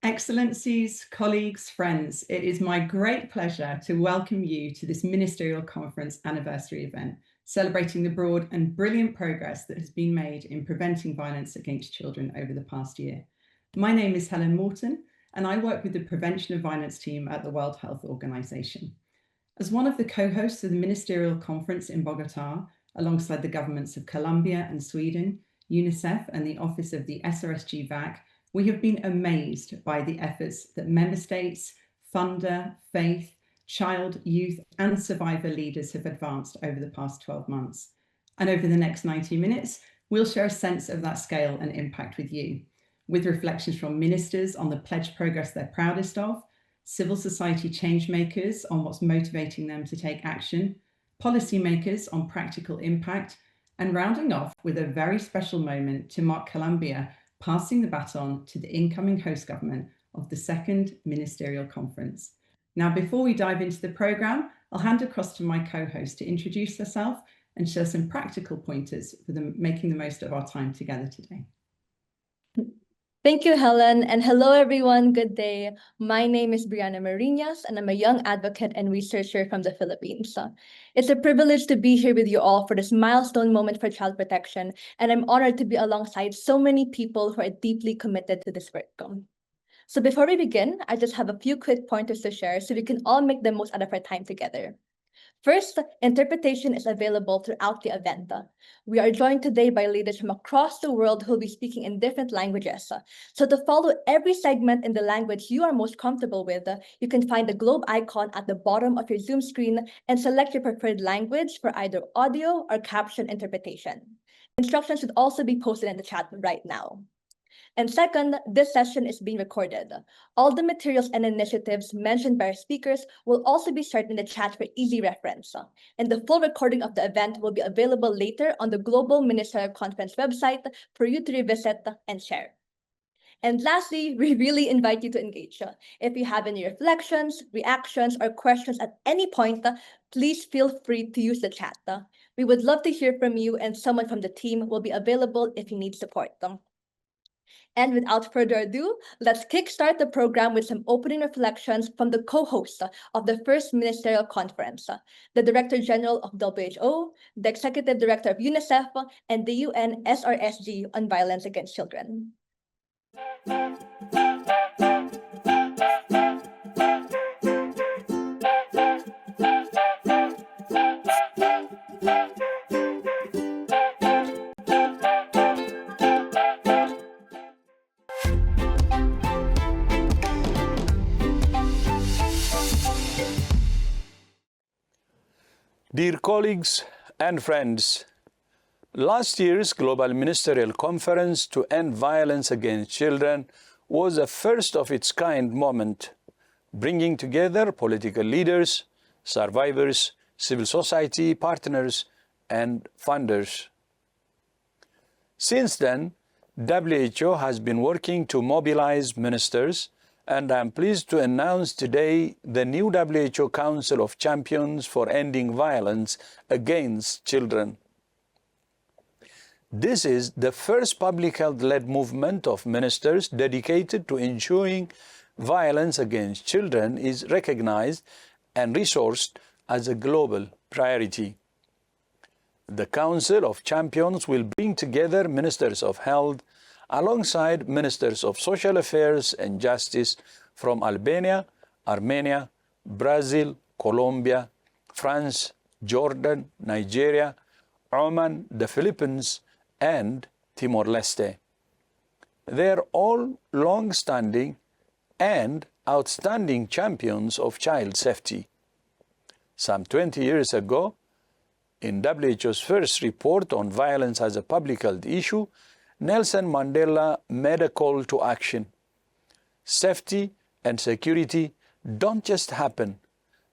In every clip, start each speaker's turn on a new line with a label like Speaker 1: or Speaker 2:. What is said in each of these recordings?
Speaker 1: Excellencies, colleagues, friends, it is my great pleasure to welcome you to this Ministerial Conference anniversary event, celebrating the broad and brilliant progress that has been made in preventing violence against children over the past year. My name is Helen Morton, and I work with the Prevention of Violence team at the World Health Organization. As one of the co-hosts of the Ministerial Conference in Bogota, alongside the governments of Colombia and Sweden, UNICEF and the Office of the SRSG VAC, we have been amazed by the efforts that member states, funder, faith, child, youth, and survivor leaders have advanced over the past 12 months. And over the next 90 minutes, we'll share a sense of that scale and impact with you, with reflections from ministers on the pledged progress they're proudest of, civil society change makers on what's motivating them to take action, policymakers on practical impact, and rounding off with a very special moment to mark Colombia passing the baton to the incoming host government of the second Ministerial Conference. Now, before we dive into the programme, I'll hand across to my co-host to introduce herself and share some practical pointers for making the most of our time together today.
Speaker 2: Thank you, Helen, and hello, everyone. Good day. My name is Brianna Marinas, and I'm a young advocate and researcher from the Philippines. It's a privilege to be here with you all for this milestone moment for child protection, and I'm honored to be alongside so many people who are deeply committed to this work. So before we begin, I just have a few quick pointers to share so we can all make the most out of our time together. First, interpretation is available throughout the event. We are joined today by leaders from across the world who will be speaking in different languages. So to follow every segment in the language you are most comfortable with, you can find the globe icon at the bottom of your Zoom screen and select your preferred language for either audio or caption interpretation. Instructions should also be posted in the chat right now. And second, this session is being recorded. All the materials and initiatives mentioned by our speakers will also be shared in the chat for easy reference. And the full recording of the event will be available later on the Global Ministerial Conference website for you to revisit and share. And lastly, we really invite you to engage. If you have any reflections, reactions, or questions at any point, please feel free to use the chat. We would love to hear from you, and someone from the team will be available if you need support. And without further ado, let's kickstart the program with some opening reflections from the co-host of the first Ministerial Conference, the Director General of WHO, the Executive Director of UNICEF, and the UN SRSG on violence against children.
Speaker 3: Dear colleagues and friends, last year's Global Ministerial Conference to End Violence Against Children was a first-of-its-kind moment, bringing together political leaders, survivors, civil society partners, and funders. Since then, WHO has been working to mobilize ministers, and I am pleased to announce today the new WHO Council of Champions for Ending Violence Against Children. This is the first public health-led movement of ministers dedicated to ensuring violence against children is recognized and resourced as a global priority. The Council of Champions will bring together ministers of health, alongside ministers of social affairs and justice from Albania, Armenia, Brazil, Colombia, France, Jordan, Nigeria, Oman, the Philippines, and Timor-Leste. They are all long-standing and outstanding champions of child safety. Some 20 years ago, in WHO's first report on violence as a public health issue, Nelson Mandela made a call to action. Safety and security don't just happen.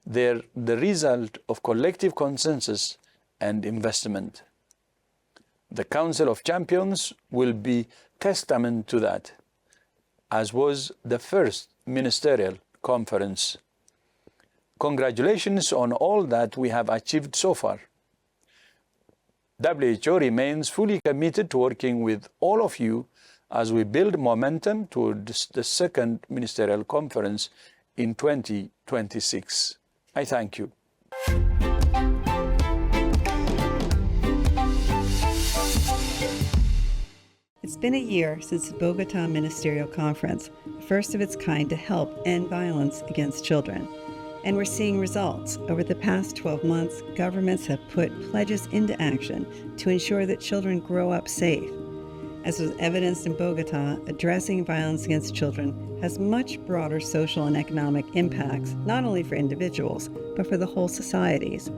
Speaker 3: They're the result of collective consensus and investment. The Council of Champions will be testament to that, as was the first Ministerial Conference. Congratulations on all that we have achieved so far. WHO remains fully committed to working with all of you as we build momentum towards the second Ministerial Conference in 2026. I thank you.
Speaker 1: It's been a year since the Bogota Ministerial Conference, the first of its kind to help end violence against children. And we're seeing results. Over the past 12 months, governments have put pledges into action to ensure that children grow up safe. As was evidenced in Bogota, addressing violence against children has much broader social and economic impacts, not only for individuals, but for the whole societies.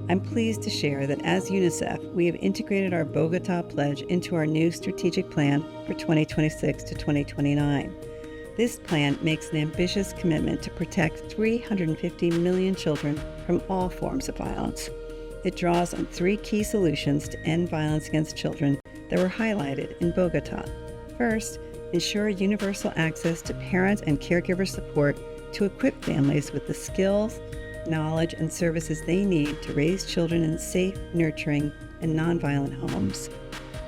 Speaker 1: I'm pleased to share that as UNICEF, we have integrated our Bogota pledge into our new strategic plan for 2026 to 2029. This plan makes an ambitious commitment to protect 350 million children from all forms of violence. It draws on 3 key solutions to end violence against children that were highlighted in Bogota. First, ensure universal access to parent and caregiver support to equip families with the skills, knowledge, and services they need to raise children in safe, nurturing, and nonviolent homes.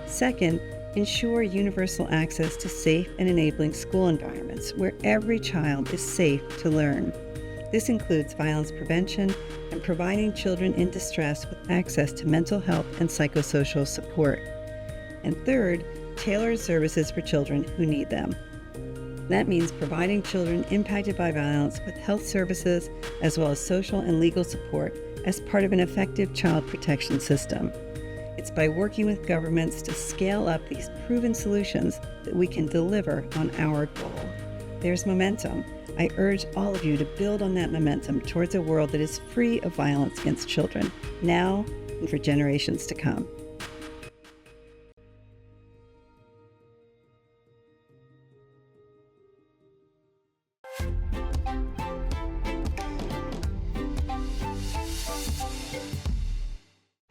Speaker 1: Second, ensure universal access to safe and enabling school environments where every child is safe to learn. This includes violence prevention and providing children in distress with access to mental health and psychosocial support. And third, tailored services for children who need them. That means providing children impacted by violence with health services as well as social and legal support as part of an effective child protection system. It's by working with governments to scale up these proven solutions that we can deliver on our goal. There's momentum. I urge all of you to build on that momentum towards a world that is free of violence against children, now and for generations to come.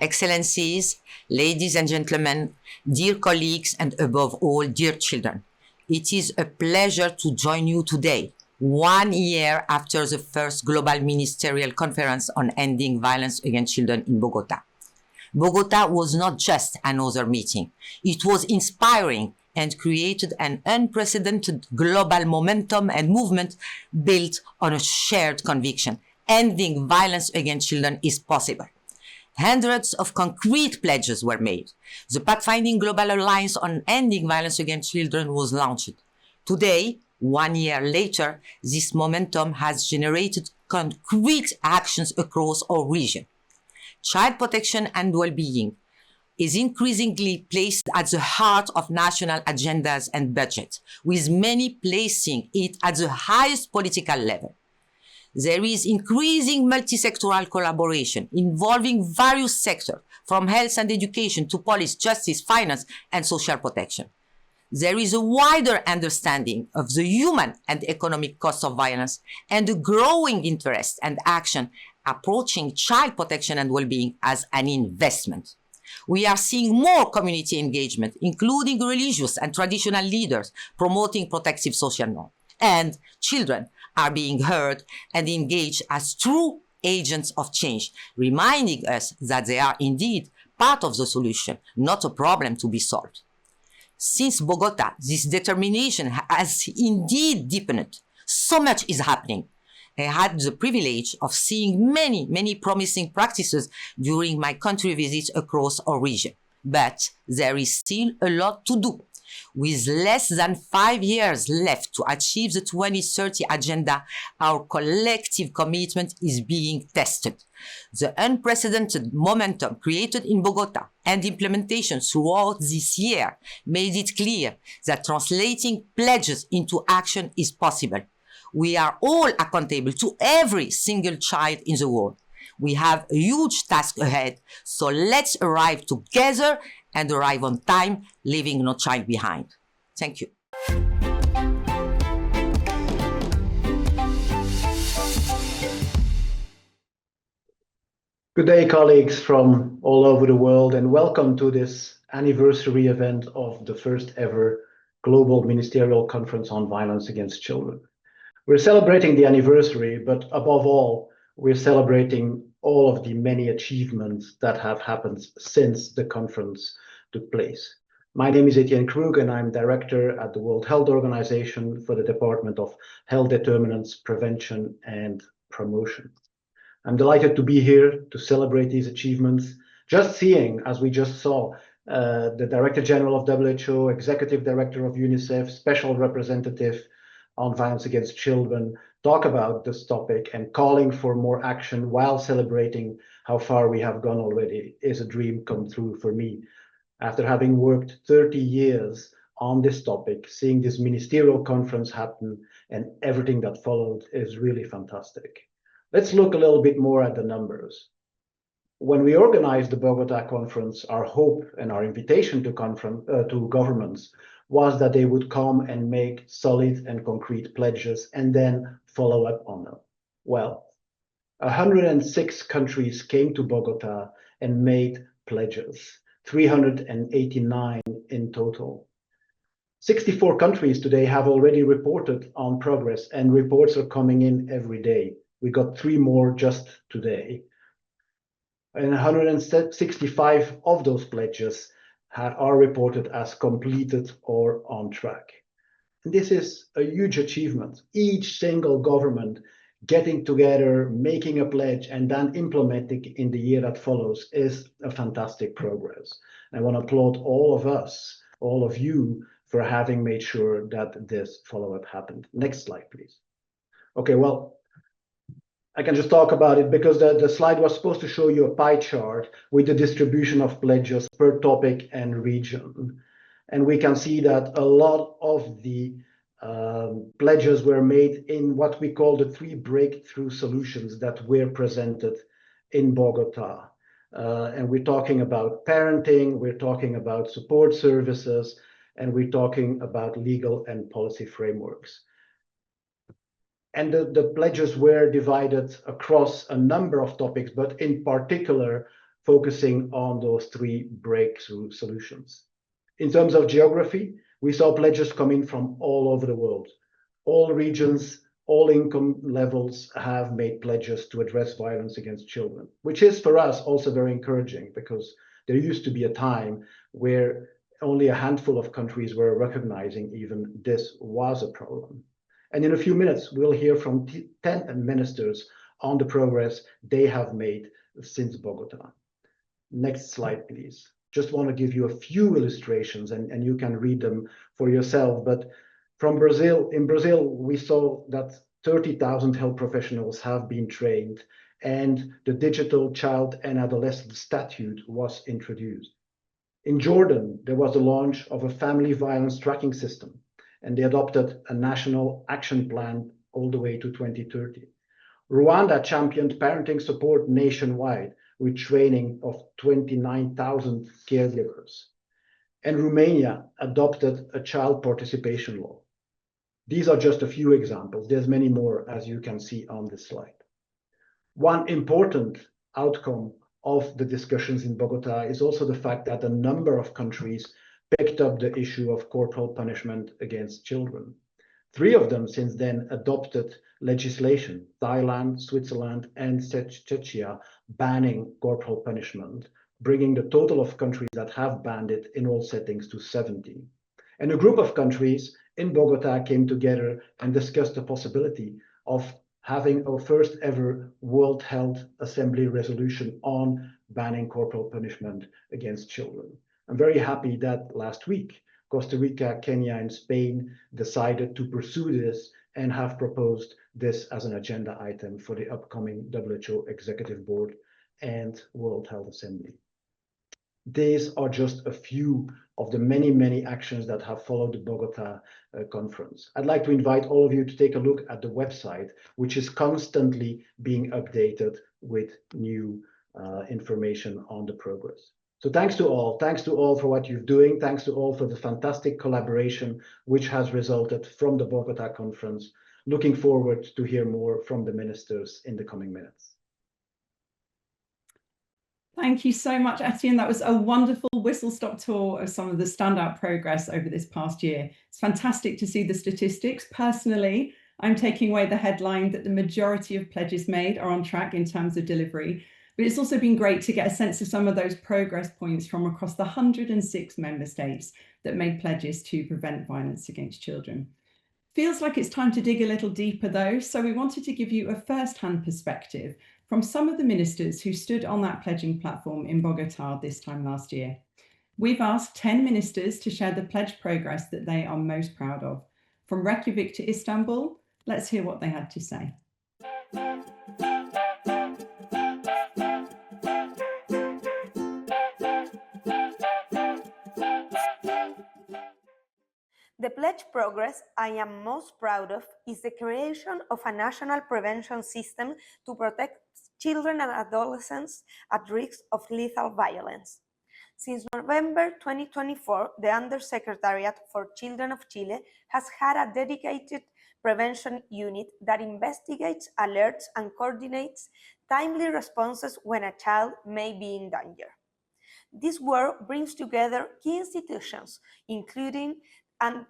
Speaker 4: Excellencies, ladies and gentlemen, dear colleagues, and above all, dear children, it is a pleasure to join you today, 1 year after the first Global Ministerial Conference on Ending Violence Against Children in Bogota. Bogota was not just another meeting. It was inspiring and created an unprecedented global momentum and movement built on a shared conviction. Ending violence against children is possible. Hundreds of concrete pledges were made. The Pathfinding Global Alliance on Ending Violence Against Children was launched. Today, 1 year later, this momentum has generated concrete actions across our region. Child protection and well-being is increasingly placed at the heart of national agendas and budgets, with many placing it at the highest political level. There is increasing multi-sectoral collaboration involving various sectors, from health and education to police, justice, finance, and social protection. There is a wider understanding of the human and economic costs of violence and a growing interest and action approaching child protection and well-being as an investment. We are seeing more community engagement, including religious and traditional leaders promoting protective social norms. And children are being heard and engaged as true agents of change, reminding us that they are indeed part of the solution, not a problem to be solved. Since Bogota, this determination has indeed deepened. So much is happening. I had the privilege of seeing many promising practices during my country visits across our region. But there is still a lot to do. With less than 5 years left to achieve the 2030 agenda, our collective commitment is being tested. The unprecedented momentum created in Bogota and implementation throughout this year made it clear that translating pledges into action is possible. We are all accountable to every single child in the world. We have a huge task ahead, so let's arrive together and arrive on time, leaving no child behind. Thank you.
Speaker 5: Good day, colleagues from all over the world, and welcome to this anniversary event of the first ever Global Ministerial Conference on Violence Against Children. We're celebrating the anniversary, but above all, we're celebrating all of the many achievements that have happened since the conference took place. My name is Etienne Krug, and I'm Director at the World Health Organization for the Department of Health Determinants, Prevention and Promotion. I'm delighted to be here to celebrate these achievements. Just seeing, as we just saw, the Director General of WHO, Executive Director of UNICEF, Special Representative on Violence Against Children talk about this topic and calling for more action while celebrating how far we have gone already is a dream come true for me. After having worked 30 years on this topic, seeing this ministerial conference happen and everything that followed is really fantastic. Let's look a little bit more at the numbers. When we organized the Bogota conference, our hope and our invitation to governments was that they would come and make solid and concrete pledges and then follow up on them. Well, 106 countries came to Bogota and made pledges, 389 in total. 64 countries today have already reported on progress, and reports are coming in every day. We got 3 more just today. And 165 of those pledges are reported as completed or on track. And this is a huge achievement. Each single government getting together, making a pledge, and then implementing in the year that follows is a fantastic progress. I want to applaud all of us, all of you, for having made sure that this follow-up happened. Next slide, please. Okay, well, I can just talk about it because the slide was supposed to show you a pie chart with the distribution of pledges per topic and region. And we can see that a lot of the pledges were made in what we call the 3 breakthrough solutions that were presented in Bogota. And we're talking about parenting, we're talking about support services, and we're talking about legal and policy frameworks. And the pledges were divided across a number of topics, but in particular, focusing on those 3 breakthrough solutions. In terms of geography, we saw pledges coming from all over the world. All regions, all income levels have made pledges to address violence against children, which is for us also very encouraging because there used to be a time where only a handful of countries were recognizing even this was a problem. And in a few minutes, we'll hear from 10 ministers on the progress they have made since Bogota. Next slide, please. Just want to give you a few illustrations and you can read them for yourself. But from Brazil, in Brazil, we saw that 30,000 health professionals have been trained and the Digital Child and Adolescent Statute was introduced. In Jordan, there was the launch of a family violence tracking system, and they adopted a national action plan all the way to 2030. Rwanda championed parenting support nationwide with training of 29,000 caregivers. And Romania adopted a child participation law. These are just a few examples. There's many more, as you can see on this slide. One important outcome of the discussions in Bogota is also the fact that a number of countries picked up the issue of corporal punishment against children. 3 of them since then adopted legislation, Thailand, Switzerland, and Czechia, banning corporal punishment, bringing the total of countries that have banned it in all settings to 70. And a group of countries in Bogota came together and discussed the possibility of having our first ever World Health Assembly resolution on banning corporal punishment against children. I'm very happy that last week, Costa Rica, Kenya, and Spain decided to pursue this and have proposed this as an agenda item for the upcoming WHO Executive Board and World Health Assembly. These are just a few of the many, many actions that have followed the Bogota conference. I'd like to invite all of you to take a look at the website, which is constantly being updated with new information on the progress. So thanks to all for what you're doing. Thanks to all for the fantastic collaboration which has resulted from the Bogota conference. Looking forward to hear more from the ministers in the coming minutes.
Speaker 1: Thank you so much, Etienne. That was a wonderful whistle-stop tour of some of the standout progress over this past year. It's fantastic to see the statistics. Personally, I'm taking away the headline that the majority of pledges made are on track in terms of delivery, But it's also been great to get a sense of some of those progress points from across the 106 member states that made pledges to prevent violence against children. Feels like it's time to dig a little deeper though, so we wanted to give you a first-hand perspective from some of the ministers who stood on that pledging platform in Bogota this time last year. We've asked 10 ministers to share the pledge progress that they are most proud of. From Reykjavik to Istanbul, let's hear what they had to say.
Speaker 6: The pledge progress I am most proud of is the creation of a national prevention system to protect children and adolescents at risk of lethal violence. Since November 2024, the Undersecretariat for Children of Chile has had a dedicated prevention unit that investigates, alerts, and coordinates timely responses when a child may be in danger. This work brings together key institutions, including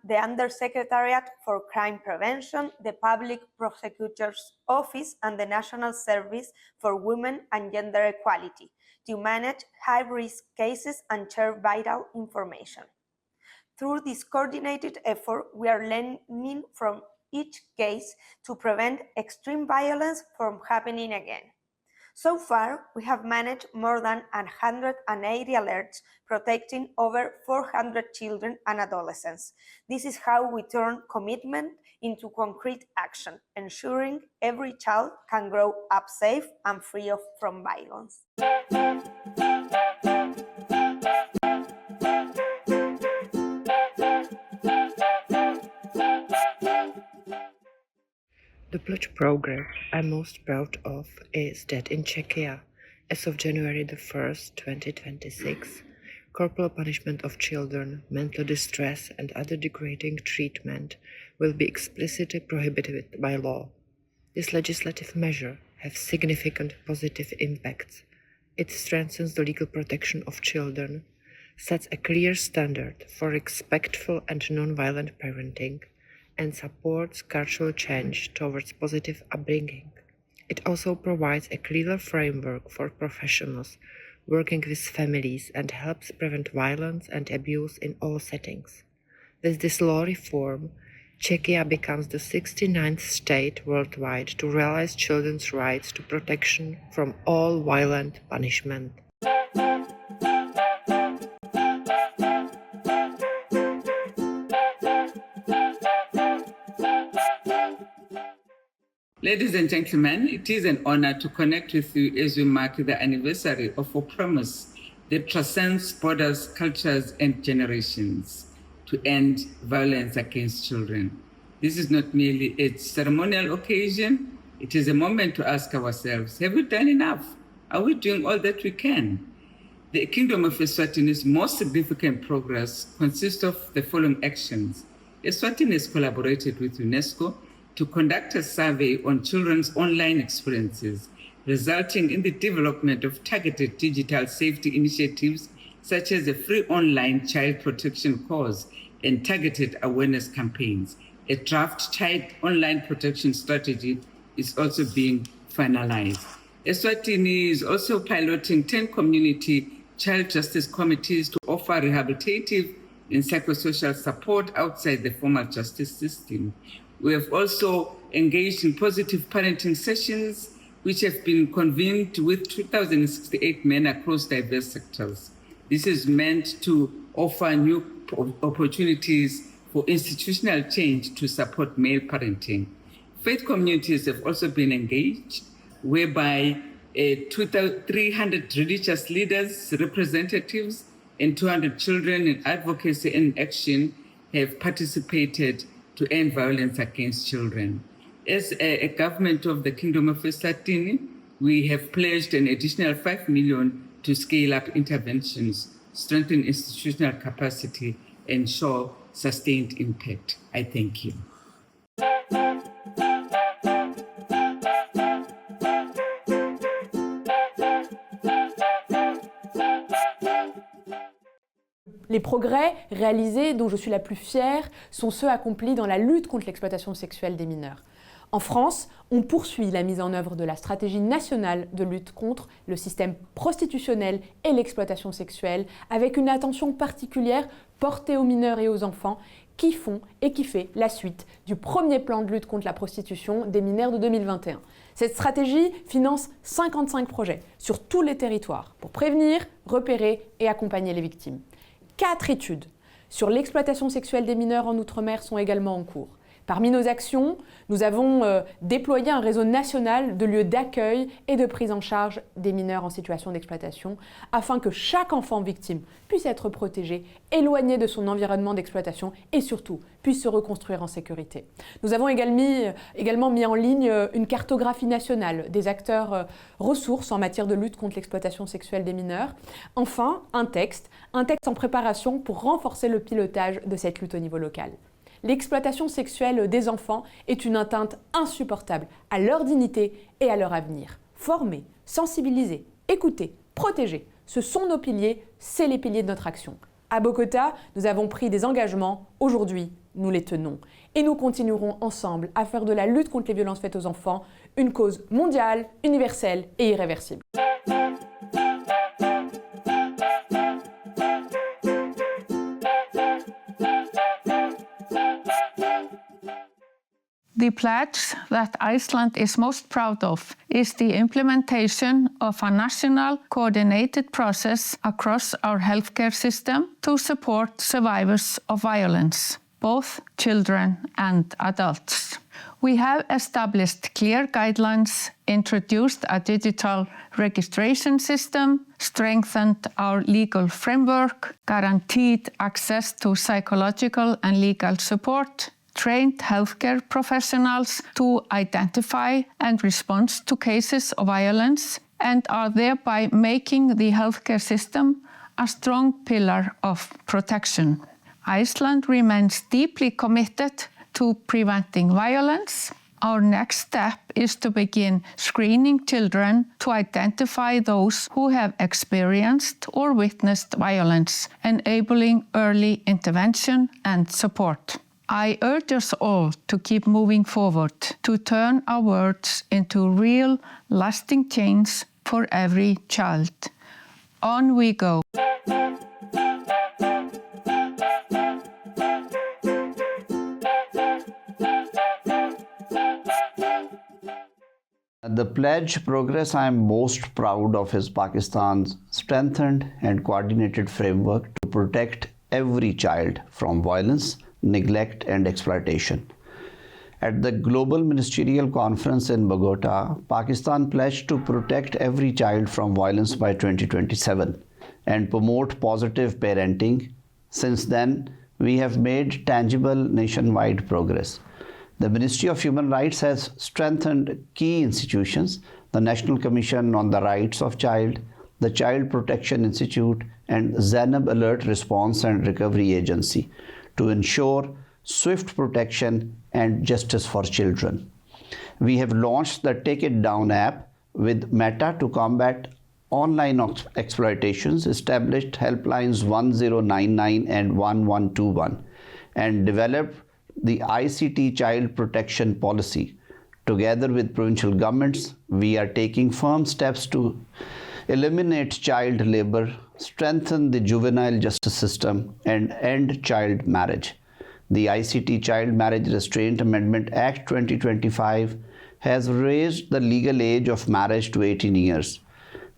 Speaker 6: the Undersecretariat for Crime Prevention, the Public Prosecutor's Office, and the National Service for Women and Gender Equality to manage high-risk cases and share vital information. Through this coordinated effort, we are learning from each case to prevent extreme violence from happening again. So far, we have managed more than 180 alerts, protecting over 400 children and adolescents. This is how we turn commitment into concrete action, ensuring every child can grow up safe and free from violence.
Speaker 7: The pledge program I'm most proud of is that in Czechia, as of January 1st, 2026, corporal punishment of children, mental distress, and other degrading treatment will be explicitly prohibited by law. This legislative measure has significant positive impacts. It strengthens the legal protection of children, sets a clear standard for respectful and non-violent parenting, and supports cultural change towards positive upbringing. It also provides a clearer framework for professionals working with families and helps prevent violence and abuse in all settings. With this law reform, Czechia becomes the 69th state worldwide to realize children's rights to protection from all violent punishment.
Speaker 8: Ladies and gentlemen, it is an honor to connect with you as we mark the anniversary of a promise that transcends borders, cultures, and generations to end violence against children. This is not merely a ceremonial occasion, it is a moment to ask ourselves, have we done enough? Are we doing all that we can? The Kingdom of Eswatini's most significant progress consists of the following actions. Eswatini has collaborated with UNESCO to conduct a survey on children's online experiences, resulting in the development of targeted digital safety initiatives such as a free online child protection course and targeted awareness campaigns. A draft child online protection strategy is also being finalized. Eswatini is also piloting 10 community child justice committees to offer rehabilitative and psychosocial support outside the formal justice system. We have also engaged in positive parenting sessions, which have been convened with 2,068 men across diverse sectors. This is meant to offer new opportunities for institutional change to support male parenting. Faith communities have also been engaged, whereby 300 religious leaders, representatives, and 200 children in advocacy and action have participated to end violence against children. As a government of the Kingdom of Eswatini, we have pledged an additional 5 million to scale up interventions, strengthen institutional capacity, and show sustained impact. I thank you.
Speaker 9: Les progrès réalisés dont je suis la plus fière sont ceux accomplis dans la lutte contre l'exploitation sexuelle des mineurs. En France, on poursuit la mise en œuvre de la stratégie nationale de lutte contre le système prostitutionnel et l'exploitation sexuelle, avec une attention particulière portée aux mineurs et aux enfants qui font et qui fait la suite du premier plan de lutte contre la prostitution des mineurs de 2021. Cette stratégie finance 55 projets sur tous les territoires pour prévenir, repérer et accompagner les victimes. 4 études sur l'exploitation sexuelle des mineurs en Outre-mer sont également en cours. Parmi nos actions, nous avons déployé un réseau national de lieux d'accueil et de prise en charge des mineurs en situation d'exploitation afin que chaque enfant victime puisse être protégé, éloigné de son environnement d'exploitation et surtout puisse se reconstruire en sécurité. Nous avons également mis en ligne une cartographie nationale des acteurs ressources en matière de lutte contre l'exploitation sexuelle des mineurs. Enfin, un texte en préparation pour renforcer le pilotage de cette lutte au niveau local. L'exploitation sexuelle des enfants est une atteinte insupportable à leur dignité et à leur avenir. Former, sensibiliser, écouter, protéger, ce sont nos piliers, c'est les piliers de notre action. À Bogota, nous avons pris des engagements, aujourd'hui, nous les tenons. Et nous continuerons ensemble à faire de la lutte contre les violences faites aux enfants une cause mondiale, universelle et irréversible.
Speaker 10: The pledge that Iceland is most proud of is the implementation of a national coordinated process across our healthcare system to support survivors of violence, both children and adults. We have established clear guidelines, introduced a digital registration system, strengthened our legal framework, guaranteed access to psychological and legal support, trained healthcare professionals to identify and respond to cases of violence, and are thereby making the healthcare system a strong pillar of protection. Iceland remains deeply committed to preventing violence. Our next step is to begin screening children to identify those who have experienced or witnessed violence, enabling early intervention and support. I urge us all to keep moving forward, to turn our words into real, lasting change for every child. On we go.
Speaker 11: The pledge progress I am most proud of is Pakistan's strengthened and coordinated framework to protect every child from violence, neglect and exploitation. At the Global Ministerial Conference in Bogota, Pakistan pledged to protect every child from violence by 2027 and promote positive parenting. Since then, we have made tangible nationwide progress. The Ministry of Human Rights has strengthened key institutions, the National Commission on the Rights of Child, the Child Protection Institute, and Zainab Alert Response and Recovery Agency, to ensure swift protection and justice for children. We have launched the Take It Down app with Meta to combat online exploitations, established helplines 1099 and 1121, and developed the ICT Child Protection Policy. Together with provincial governments, we are taking firm steps to eliminate child labor, strengthen the juvenile justice system, and end child marriage. The ICT Child Marriage Restraint Amendment Act 2025 has raised the legal age of marriage to 18 years.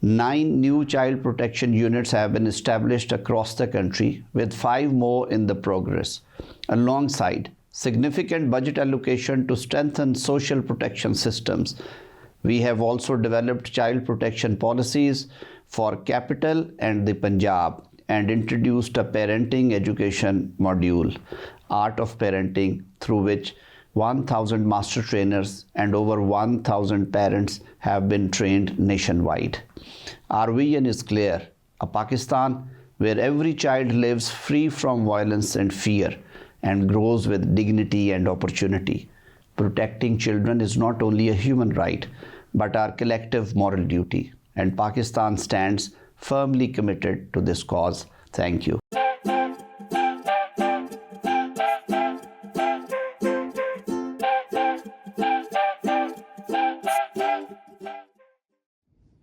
Speaker 11: 9 new child protection units have been established across the country, with 5 more in the progress. Alongside significant budget allocation to strengthen social protection systems, we have also developed child protection policies for Capital and the Punjab and introduced a parenting education module, Art of Parenting, through which 1,000 master trainers and over 1,000 parents have been trained nationwide. Our vision is clear: a Pakistan where every child lives free from violence and fear and grows with dignity and opportunity. Protecting children is not only a human right, but our collective moral duty, and Pakistan stands firmly committed to this cause. Thank you.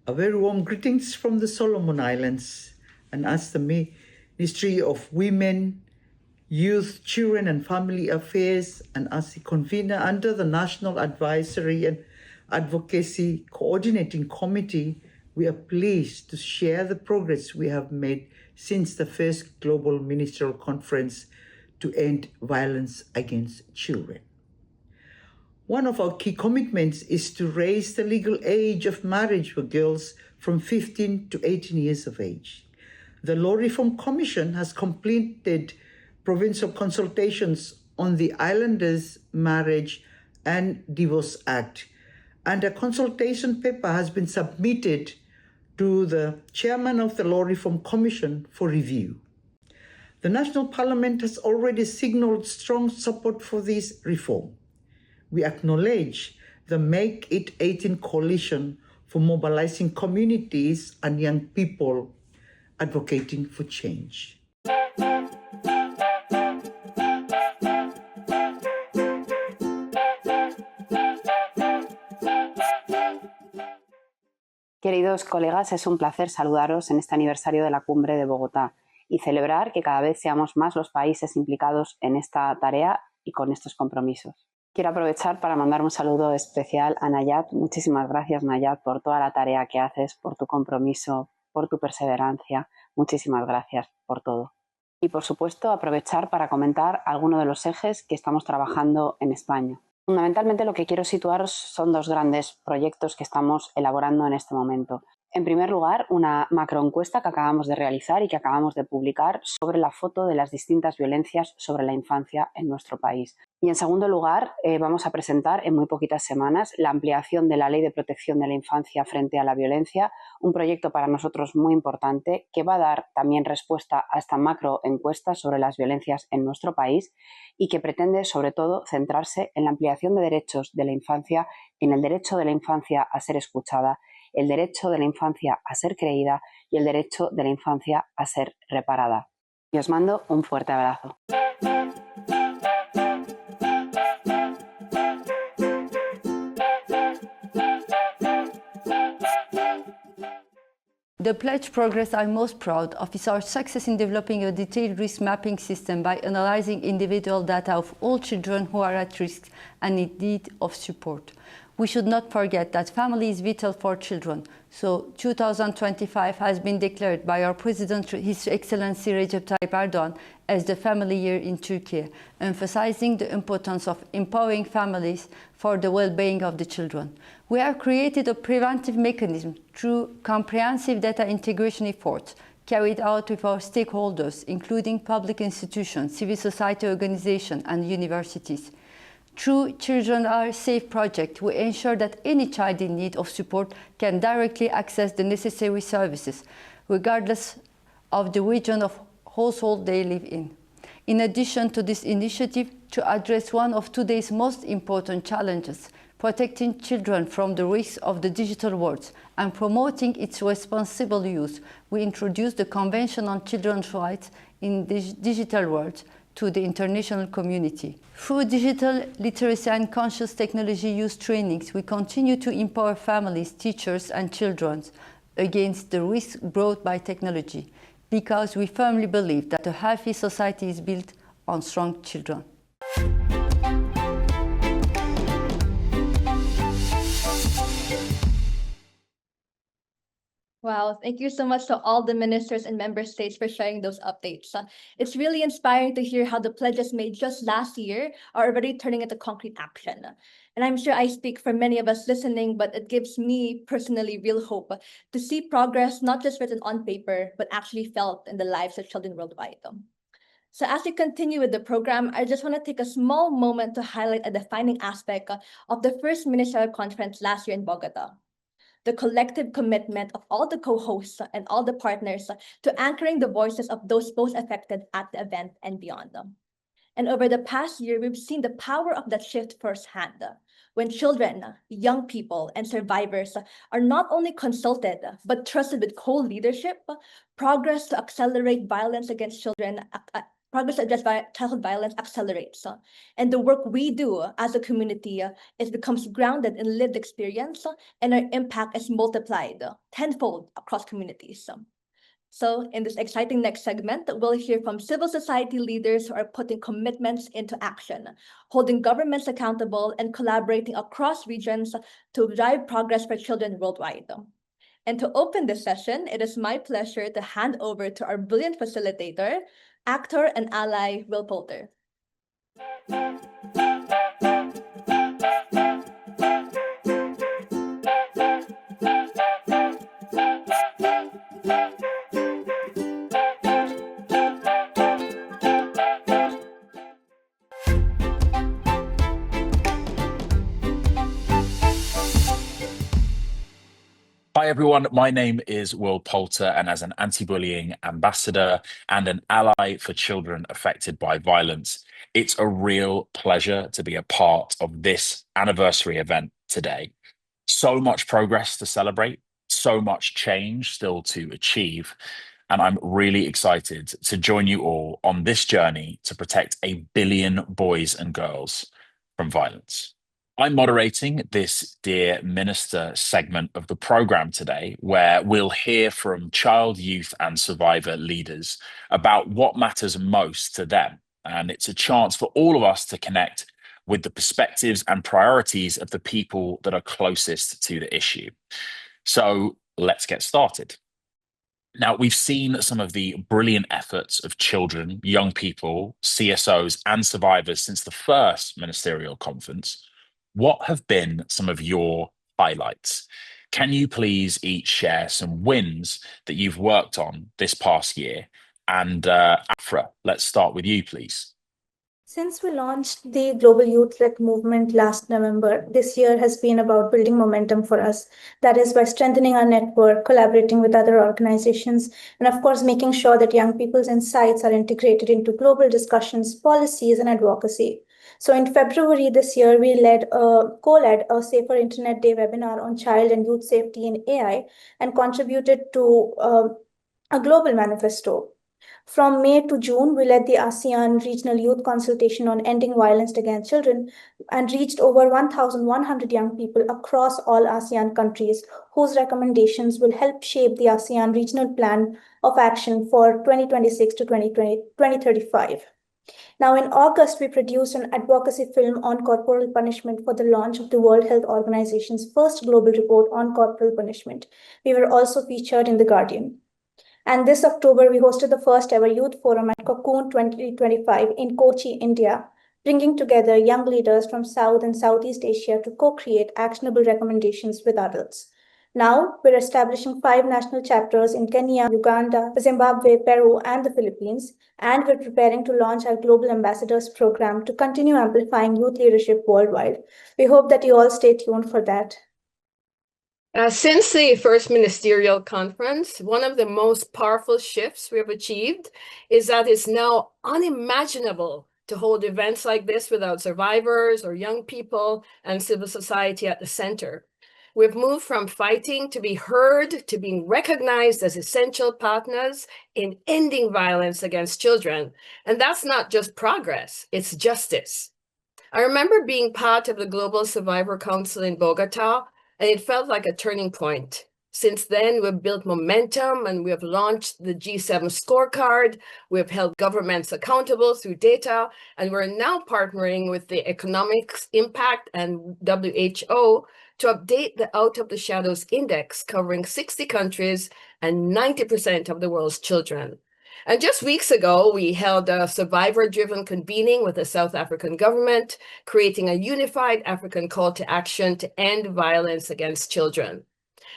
Speaker 12: A very warm greetings from the Solomon Islands, and as the Ministry of Women, Youth, Children and Family Affairs, and as the convener under the National Advisory and Advocacy Coordinating Committee, we are pleased to share the progress we have made since the first Global Ministerial Conference to end violence against children. One of our key commitments is to raise the legal age of marriage for girls from 15 to 18 years of age. The Law Reform Commission has completed provincial consultations on the Islanders' Marriage and Divorce Act, and a consultation paper has been submitted to the chairman of the Law Reform Commission for review. The National Parliament has already signalled strong support for this reform. We acknowledge the Make It 18 coalition for mobilizing communities and young people advocating for change.
Speaker 13: Queridos colegas, es un placer saludaros en este aniversario de la Cumbre de Bogotá y celebrar que cada vez seamos más los países implicados en esta tarea y con estos compromisos. Quiero aprovechar para mandar un saludo especial a Nayat. Muchísimas gracias, Nayat, por toda la tarea que haces, por tu compromiso, por tu perseverancia. Muchísimas gracias por todo. Y, por supuesto, aprovechar para comentar algunos de los ejes que estamos trabajando en España. Fundamentalmente lo que quiero situaros son dos grandes proyectos que estamos elaborando en este momento. En primer lugar, una macroencuesta que acabamos de realizar y que acabamos de publicar sobre la foto de las distintas violencias sobre la infancia en nuestro país. Y en segundo lugar, vamos a presentar en muy poquitas semanas la ampliación de la Ley de Protección de la Infancia frente a la violencia, un proyecto para nosotros muy importante que va a dar también respuesta a esta macroencuesta sobre las violencias en nuestro país y que pretende sobre todo centrarse en la ampliación de derechos de la infancia, en el derecho de la infancia a ser escuchada, el derecho de la infancia a ser creída y el derecho de la infancia a ser reparada. Y os mando un fuerte abrazo.
Speaker 14: The pledge progress I'm most proud of is our success in developing a detailed risk mapping system by analyzing individual data of all children who are at risk and in need of support. We should not forget that family is vital for children, so 2025 has been declared by our President, His Excellency Recep Tayyip Erdogan, as the Family Year in Turkey, emphasizing the importance of empowering families for the well-being of the children. We have created a preventive mechanism through comprehensive data integration efforts carried out with our stakeholders, including public institutions, civil society organizations, and universities. Through Children Are Safe project, we ensure that any child in need of support can directly access the necessary services, regardless of the region of household they live in. In addition to this initiative, to address one of today's most important challenges, protecting children from the risks of the digital world and promoting its responsible use, we introduced the Convention on Children's Rights in the Digital World to the international community. Through digital literacy and conscious technology use trainings, we continue to empower families, teachers, and children against the risks brought by technology, because we firmly believe that a healthy society is built on strong children.
Speaker 2: Wow, thank you so much to all the ministers and member states for sharing those updates. It's really inspiring to hear how the pledges made just last year are already turning into concrete action. And I'm sure I speak for many of us listening, but it gives me personally real hope to see progress not just written on paper, but actually felt in the lives of children worldwide. So as we continue with the program, I just want to take a small moment to highlight a defining aspect of the first ministerial conference last year in Bogota: the collective commitment of all the co-hosts and all the partners to anchoring the voices of those most affected at the event and beyond. And over the past year, we've seen the power of that shift firsthand. When children, young people, and survivors are not only consulted, but trusted with co-leadership, progress to accelerate violence against children progress to address childhood violence accelerates. And the work we do as a community becomes grounded in lived experience, and our impact is multiplied tenfold across communities. So in this exciting next segment, we'll hear from civil society leaders who are putting commitments into action, holding governments accountable, and collaborating across regions to drive progress for children worldwide. And to open this session, it is my pleasure to hand over to our brilliant facilitator, actor and ally, Will Poulter.
Speaker 15: Hi everyone, my name is Will Poulter, and as an anti-bullying ambassador and an ally for children affected by violence, it's a real pleasure to be a part of this anniversary event today. So much progress to celebrate, so much change still to achieve, and I'm really excited to join you all on this journey to protect 1 billion boys and girls from violence. I'm moderating this Dear Minister segment of the programme today, where we'll hear from child, youth and survivor leaders about what matters most to them. And it's a chance for all of us to connect with the perspectives and priorities of the people that are closest to the issue. So let's get started. Now, we've seen some of the brilliant efforts of children, young people, CSOs and survivors since the first Ministerial Conference. What have been some of your highlights? Can you please each share some wins that you've worked on this past year? And Afra, let's start with you, please.
Speaker 16: Since we launched the Global Youth Led Movement last November, this year has been about building momentum for us. That is by strengthening our network, collaborating with other organizations, and of course, making sure that young people's insights are integrated into global discussions, policies, and advocacy. So in February this year, we co-led a Safer Internet Day webinar on child and youth safety in AI and contributed to a global manifesto. From May to June, we led the ASEAN Regional Youth Consultation on Ending Violence Against Children and reached over 1,100 young people across all ASEAN countries, whose recommendations will help shape the ASEAN Regional Plan of Action for 2026 to 2035. Now, in August, we produced an advocacy film on corporal punishment for the launch of the World Health Organization's first global report on corporal punishment. We were also featured in The Guardian. And this October, we hosted the first ever youth forum at Cocoon 2025 in Kochi, India, bringing together young leaders from South and Southeast Asia to co-create actionable recommendations with adults. Now, we're establishing 5 national chapters in Kenya, Uganda, Zimbabwe, Peru, and the Philippines, and we're preparing to launch our Global Ambassadors program to continue amplifying youth leadership worldwide. We hope that you all stay tuned for that.
Speaker 17: Since the first Ministerial Conference, one of the most powerful shifts we have achieved is that it's now unimaginable to hold events like this without survivors or young people and civil society at the center. We've moved from fighting to be heard to being recognized as essential partners in ending violence against children. And that's not just progress, it's justice. I remember being part of the Global Survivor Council in Bogota, and it felt like a turning point. Since then, we've built momentum and we have launched the G7 scorecard. We've held governments accountable through data, and we're now partnering with the Economics Impact and WHO to update the Out of the Shadows Index, covering 60 countries and 90% of the world's children. And just weeks ago, we held a survivor-driven convening with the South African government, creating a unified African call to action to end violence against children.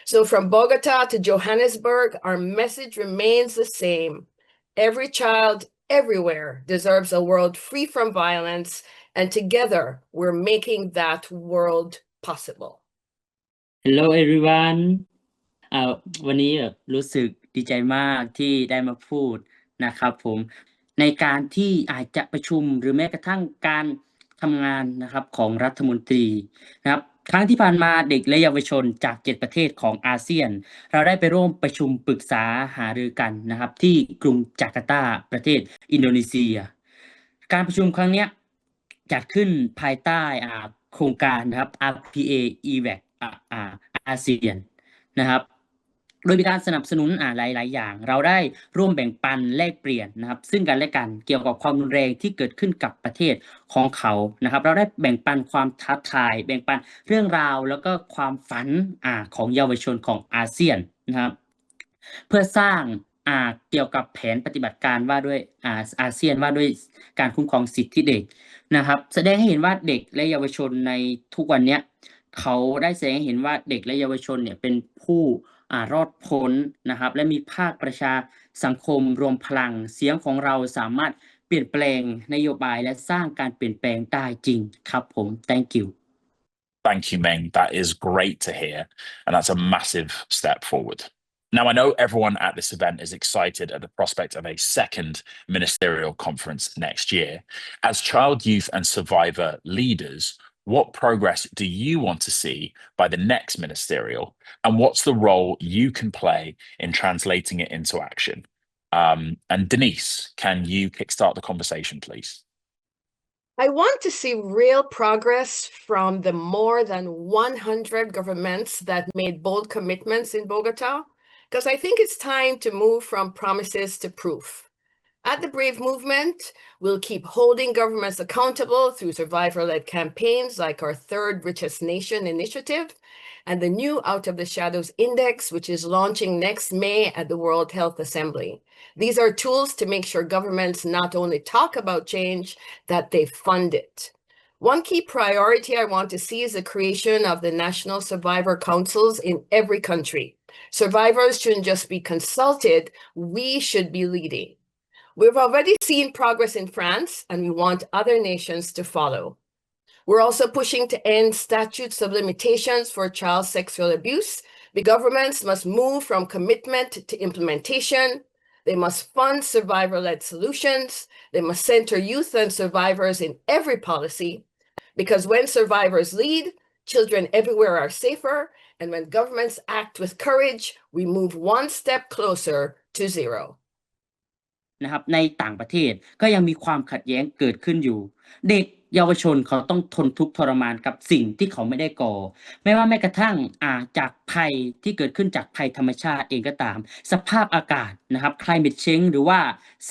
Speaker 17: So from Bogota to Johannesburg, our message remains the same. Every child, everywhere, deserves a world free from violence, and together, we're making that world possible.
Speaker 18: Hello everyone วันนี้รู้สึกดีใจมากที่ได้มาพูดนะครับผมในการที่อาจจะประชุมหรือแม้กระทั่งการทำงานนะครับของรัฐมนตรีนะครับ ครั้งที่ผ่านมาเด็กและเยาวชนจาก7ประเทศของอาเซียนเราได้ไปร่วมประชุมปรึกษาหารือกันนะครับที่กรุงจาการ์ตาประเทศอินโดนีเซียการประชุมครั้งนี้จัดขึ้นภายใต้โครงการนะครับ RPA EVAC อาเซียนนะครับโดยมีการสนับสนุนหลายๆอย่างเราได้ร่วมแบ่งปันแลกเปลี่ยนนะครับซึ่งกันและกันเกี่ยวกับความรุนแรงที่เกิดขึ้นกับประเทศของเขานะครับเราได้แบ่งปันความท้าทายแบ่งปันเรื่องราวแล้วก็ความฝันของเยาวชนของอาเซียนนะครับเพื่อสร้างเกี่ยวกับแผนปฏิบัติการว่าด้วยอาเซียนว่าด้วยการคุ้มครองสิทธิเด็กนะครับแสดงให้เห็นว่าเด็กและเยาวชนในทุกวันนี้เขาได้แสดงให้เห็นว่าเด็กและเยาวชนเนี่ยเป็นผู้รอดพ้นนะครับและมีภาคประชาสังคมรวมพลังเสียงของเราสามารถเปลี่ยนแปลงนโยบายและสร้างการเปลี่ยนแปลงได้จริงครับผม thank you
Speaker 15: Thank you, Meng. That is great to hear. And that's a massive step forward. Now, I know everyone at this event is excited at the prospect of a second ministerial conference next year. As child, youth, and survivor leaders, what progress do you want to see by the next ministerial? And what's the role you can play in translating it into action? And Denise, can you kickstart the conversation, please?
Speaker 17: I want to see real progress from the more than 100 governments that made bold commitments in Bogota, because I think it's time to move from promises to proof. At the Brave Movement, we'll keep holding governments accountable through survivor-led campaigns like our Third Richest Nation initiative and the new Out of the Shadows Index, which is launching next May at the World Health Assembly. These are tools to make sure governments not only talk about change, that they fund it. One key priority I want to see is the creation of the National Survivor Councils in every country. Survivors shouldn't just be consulted, we should be leading. We've already seen progress in France, and we want other nations to follow. We're also pushing to end statutes of limitations for child sexual abuse. The governments must move from commitment to implementation. They must fund survivor-led solutions. They must center youth and survivors in every policy. Because when survivors lead, children everywhere are safer. And when governments act with courage, we move one step closer to zero.
Speaker 18: นะครับในต่างประเทศก็ยังมีความขัดแย้งเกิดขึ้นอยู่เด็กเยาวชนเขาต้องทนทุกข์ทรมานกับสิ่งที่เขาไม่ได้ก่อไม่ว่าแม้กระทั่งจากภัยที่เกิดขึ้นจากภัยธรรมชาติเองก็ตามสภาพอากาศนะครับ climate change หรือว่า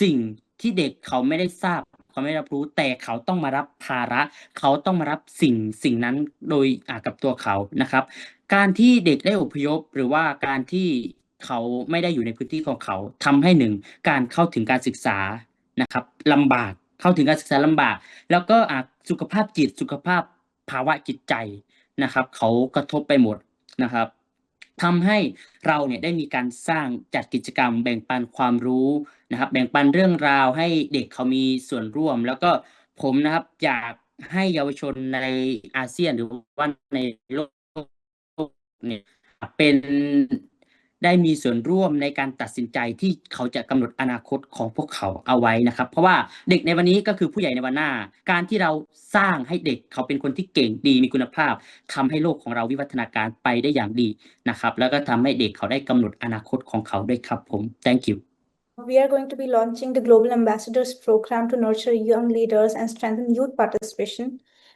Speaker 18: สิ่งที่เด็กเขาไม่ได้ทราบเขาไม่รับรู้แต่เขาต้องมารับภาระเขาต้องมารับสิ่งนั้นโดยกับตัวเขานะครับการที่เด็กได้อพยพหรือว่าการที่เขาไม่ได้อยู่ในพื้นที่ของเขาทำให้การเข้าถึงการศึกษานะครับลำบากเข้าถึงการศึกษาลำบากแล้วก็สุขภาพจิตสุขภาพภาวะจิตใจนะครับเขากระทบไปหมดนะครับทำให้เราเนี่ยได้มีการสร้างจัดกิจกรรมแบ่งปันความรู้นะครับแบ่งปันเรื่องราวให้เด็กเขามีส่วนร่วมแล้วก็ผมนะครับอยากให้เยาวชนในอาเซียนหรือว่าในโลกเนี่ยเป็นได้มีส่วนร่วมในการตัดสินใจที่เขาจะกำหนดอนาคตของพวกเขาเอาไว้นะครับเพราะว่าเด็กในวันนี้ก็คือผู้ใหญ่ในวันหน้าการที่เราสร้างให้เด็กเขาเป็นคนที่เก่งดีมีคุณภาพทำให้โลกของเราวิวัฒนาการไปได้อย่างดีนะครับแล้วก็ทำให้เด็กเขาได้กำหนดอนาคตของเขาด้วยครับผม thank you
Speaker 16: We are going to be launching the Global Ambassadors Program to nurture young leaders and strengthen youth participation.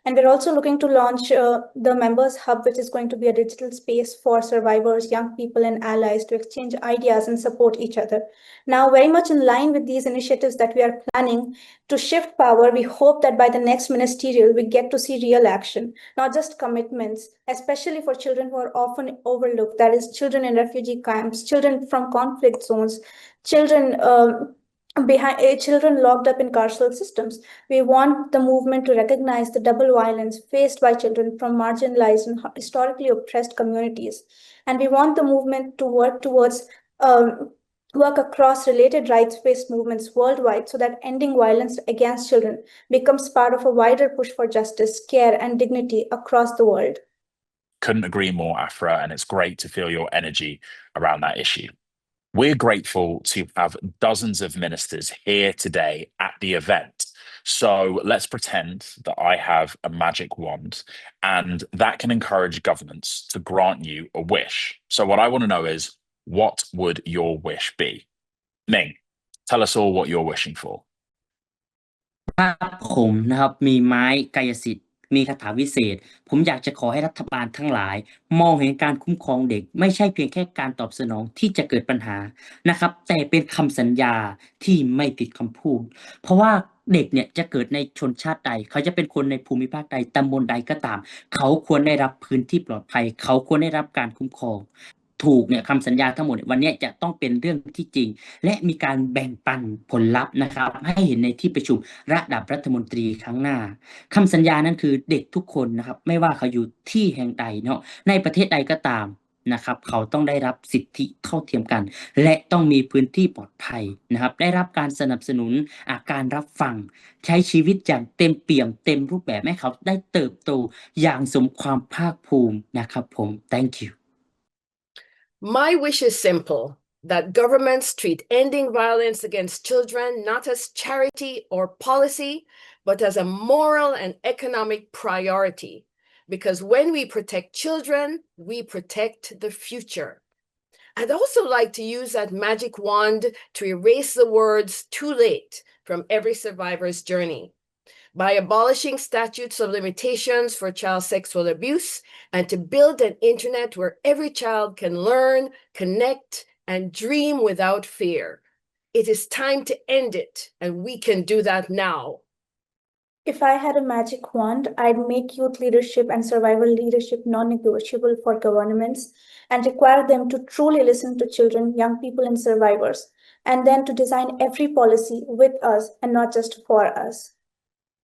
Speaker 16: And we're also looking to launch the Members Hub, which is going to be a digital space for survivors, young people, and allies to exchange ideas and support each other. Now, very much in line with these initiatives that we are planning to shift power, we hope that by the next ministerial, we get to see real action, not just commitments, especially for children who are often overlooked, that is, children in refugee camps, children from conflict zones, children children locked up in carceral systems. We want the movement to recognize the double violence faced by children from marginalized and historically oppressed communities. And we want the movement to work towards work across related rights-based movements worldwide so that ending violence against children becomes part of a wider push for justice, care, and dignity across the world.
Speaker 15: Couldn't agree more, Afra, and it's great to feel your energy around that issue. We're grateful to have dozens of ministers here today at the event So let's pretend that I have a magic wand, and that can encourage governments to grant you a wish. So what I want to know is, what would your wish be? Ming, tell us all what you're wishing for.
Speaker 18: ครับผมนะครับมีไม้กายสิทธิ์มีคาถาวิเศษผมอยากจะขอให้รัฐบาลทั้งหลายมองเห็นการคุ้มครองเด็กไม่ใช่เพียงแค่การตอบสนองที่จะเกิดปัญหานะครับแต่เป็นคำสัญญาที่ไม่ผิดคำพูดเพราะว่าเด็กเนี่ยจะเกิดในชนชาติใดเขาจะเป็นคนในภูมิภาคใดตำบลใดก็ตามเขาควรได้รับพื้นที่ปลอดภัยเขาควรได้รับการคุ้มครองถูกเนี่ยคำสัญญาทั้งหมดเนี่ยวันเนี้ยจะต้องเป็นเรื่องที่จริงและมีการแบ่งปันผลลัพธ์นะครับให้เห็นในที่ประชุมระดับรัฐมนตรีครั้งหน้าคำสัญญานั้นคือเด็กทุกคนนะครับไม่ว่าเขาอยู่ที่แห่งใดเนาะในประเทศใดก็ตามนะครับเขาต้องได้รับสิทธิเท่าเทียมกันและต้องมีพื้นที่ปลอดภัยนะครับได้รับการสนับสนุนการรับฟังใช้ชีวิตอย่างเต็มเปี่ยมเต็มรูปแบบให้เขาได้เติบโตอย่างสมความภาคภูมินะครับผม thank you
Speaker 17: My wish is simple, that governments treat ending violence against children not as charity or policy, but as a moral and economic priority. Because when we protect children, we protect the future. I'd also like to use that magic wand to erase the words "too late" from every survivor's journey. By abolishing statutes of limitations for child sexual abuse and to build an internet where every child can learn, connect, and dream without fear. It is time to end it, and we can do that now.
Speaker 16: If I had a magic wand, I'd make youth leadership and survival leadership non-negotiable for governments and require them to truly listen to children, young people, and survivors, and then to design every policy with us and not just for us.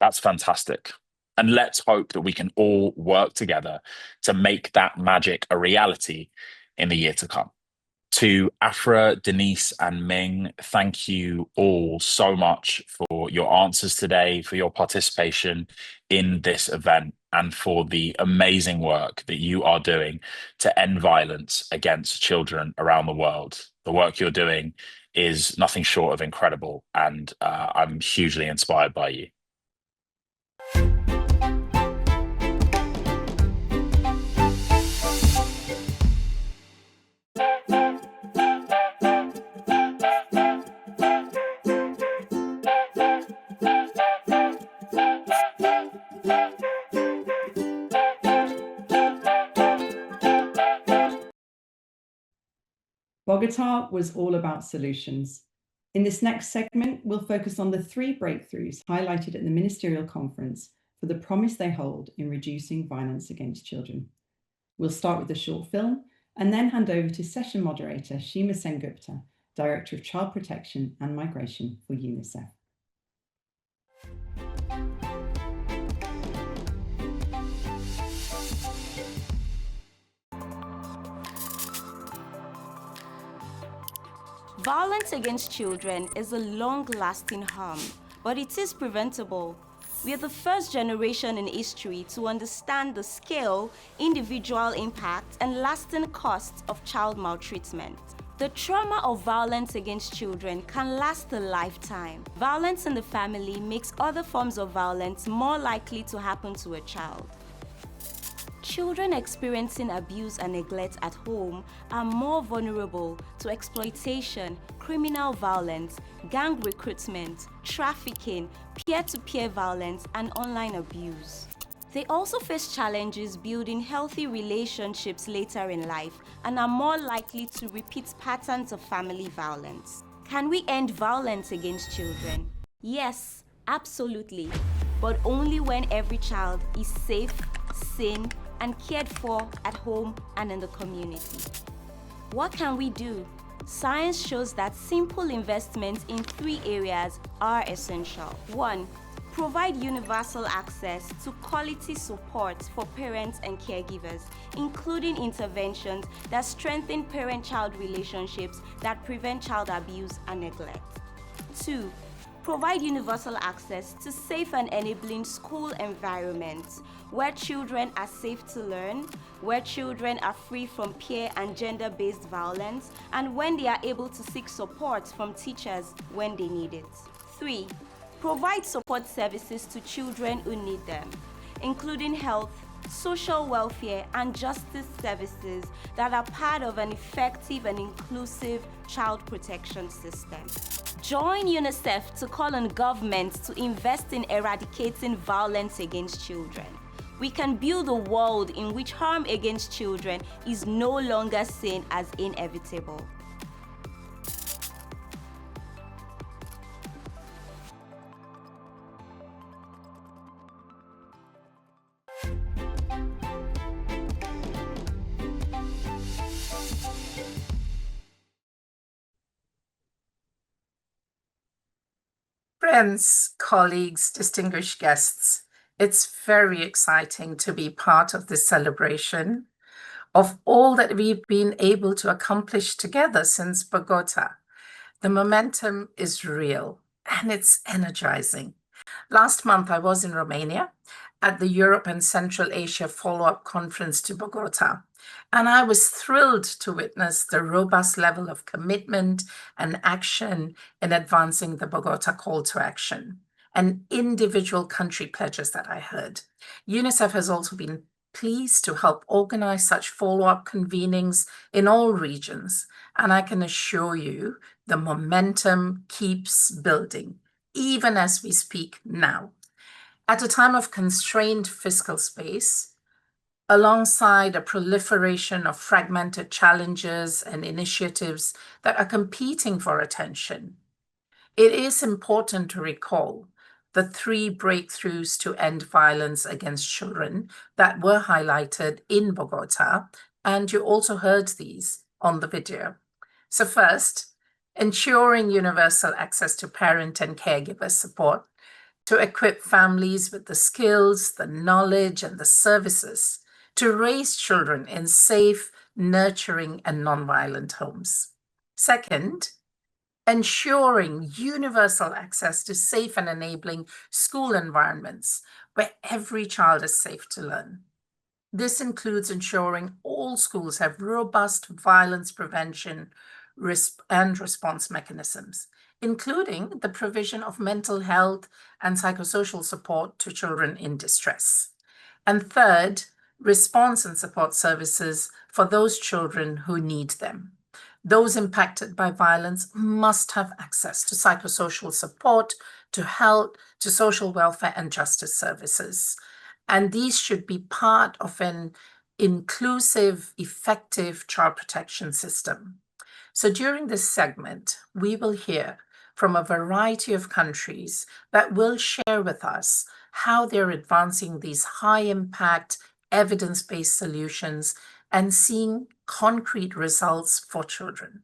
Speaker 15: That's fantastic. And let's hope that we can all work together to make that magic a reality in the year to come. To Afra, Denise, and Ming, thank you all so much for your answers today, for your participation in this event, and for the amazing work that you are doing to end violence against children around the world. The work you're doing is nothing short of incredible, and I'm hugely inspired by you.
Speaker 1: Bogota was all about solutions. In this next segment, we'll focus on the 3 breakthroughs highlighted at the Ministerial Conference for the promise they hold in reducing violence against children. We'll start with a short film and then hand over to session moderator Shima Sengupta, Director of Child Protection and Migration for UNICEF.
Speaker 19: Violence against children is a long-lasting harm, but it is preventable. We are the first generation in history to understand the scale, individual impact, and lasting costs of child maltreatment. The trauma of violence against children can last a lifetime. Violence in the family makes other forms of violence more likely to happen to a child. Children experiencing abuse and neglect at home are more vulnerable to exploitation, criminal violence, gang recruitment, trafficking, peer-to-peer violence, and online abuse. They also face challenges building healthy relationships later in life and are more likely to repeat patterns of family violence. Can we end violence against children? Yes, absolutely, but only when every child is safe, seen, and cared for at home and in the community. What can we do? Science shows that simple investments in 3 areas are essential. 1. Provide universal access to quality support for parents and caregivers, including interventions that strengthen parent-child relationships that prevent child abuse and neglect. 2. Provide universal access to safe and enabling school environments where children are safe to learn, where children are free from peer and gender-based violence, and when they are able to seek support from teachers when they need it. 3. provide support services to children who need them, including health, social welfare, and justice services that are part of an effective and inclusive child protection system. Join UNICEF to call on governments to invest in eradicating violence against children. We can build a world in which harm against children is no longer seen as inevitable.
Speaker 20: Friends, colleagues, distinguished guests, it's very exciting to be part of this celebration of all that we've been able to accomplish together since Bogota. The momentum is real and it's energizing. Last month, I was in Romania at the Europe and Central Asia Follow-up Conference to Bogota, and I was thrilled to witness the robust level of commitment and action in advancing the Bogota call to action and individual country pledges that I heard. UNICEF has also been pleased to help organize such follow-up convenings in all regions, and I can assure you the momentum keeps building, even as we speak now. At a time of constrained fiscal space, alongside a proliferation of fragmented challenges and initiatives that are competing for attention, it is important to recall the 3 breakthroughs to end violence against children that were highlighted in Bogota, and you also heard these on the video. So first, ensuring universal access to parent and caregiver support to equip families with the skills, the knowledge, and the services to raise children in safe, nurturing, and nonviolent homes. Second, ensuring universal access to safe and enabling school environments where every child is safe to learn. This includes ensuring all schools have robust violence prevention and response mechanisms, including the provision of mental health and psychosocial support to children in distress. And third, response and support services for those children who need them. Those impacted by violence must have access to psychosocial support, to health, to social welfare and justice services. And these should be part of an inclusive, effective child protection system. So during this segment, we will hear from a variety of countries that will share with us how they're advancing these high-impact, evidence-based solutions and seeing concrete results for children.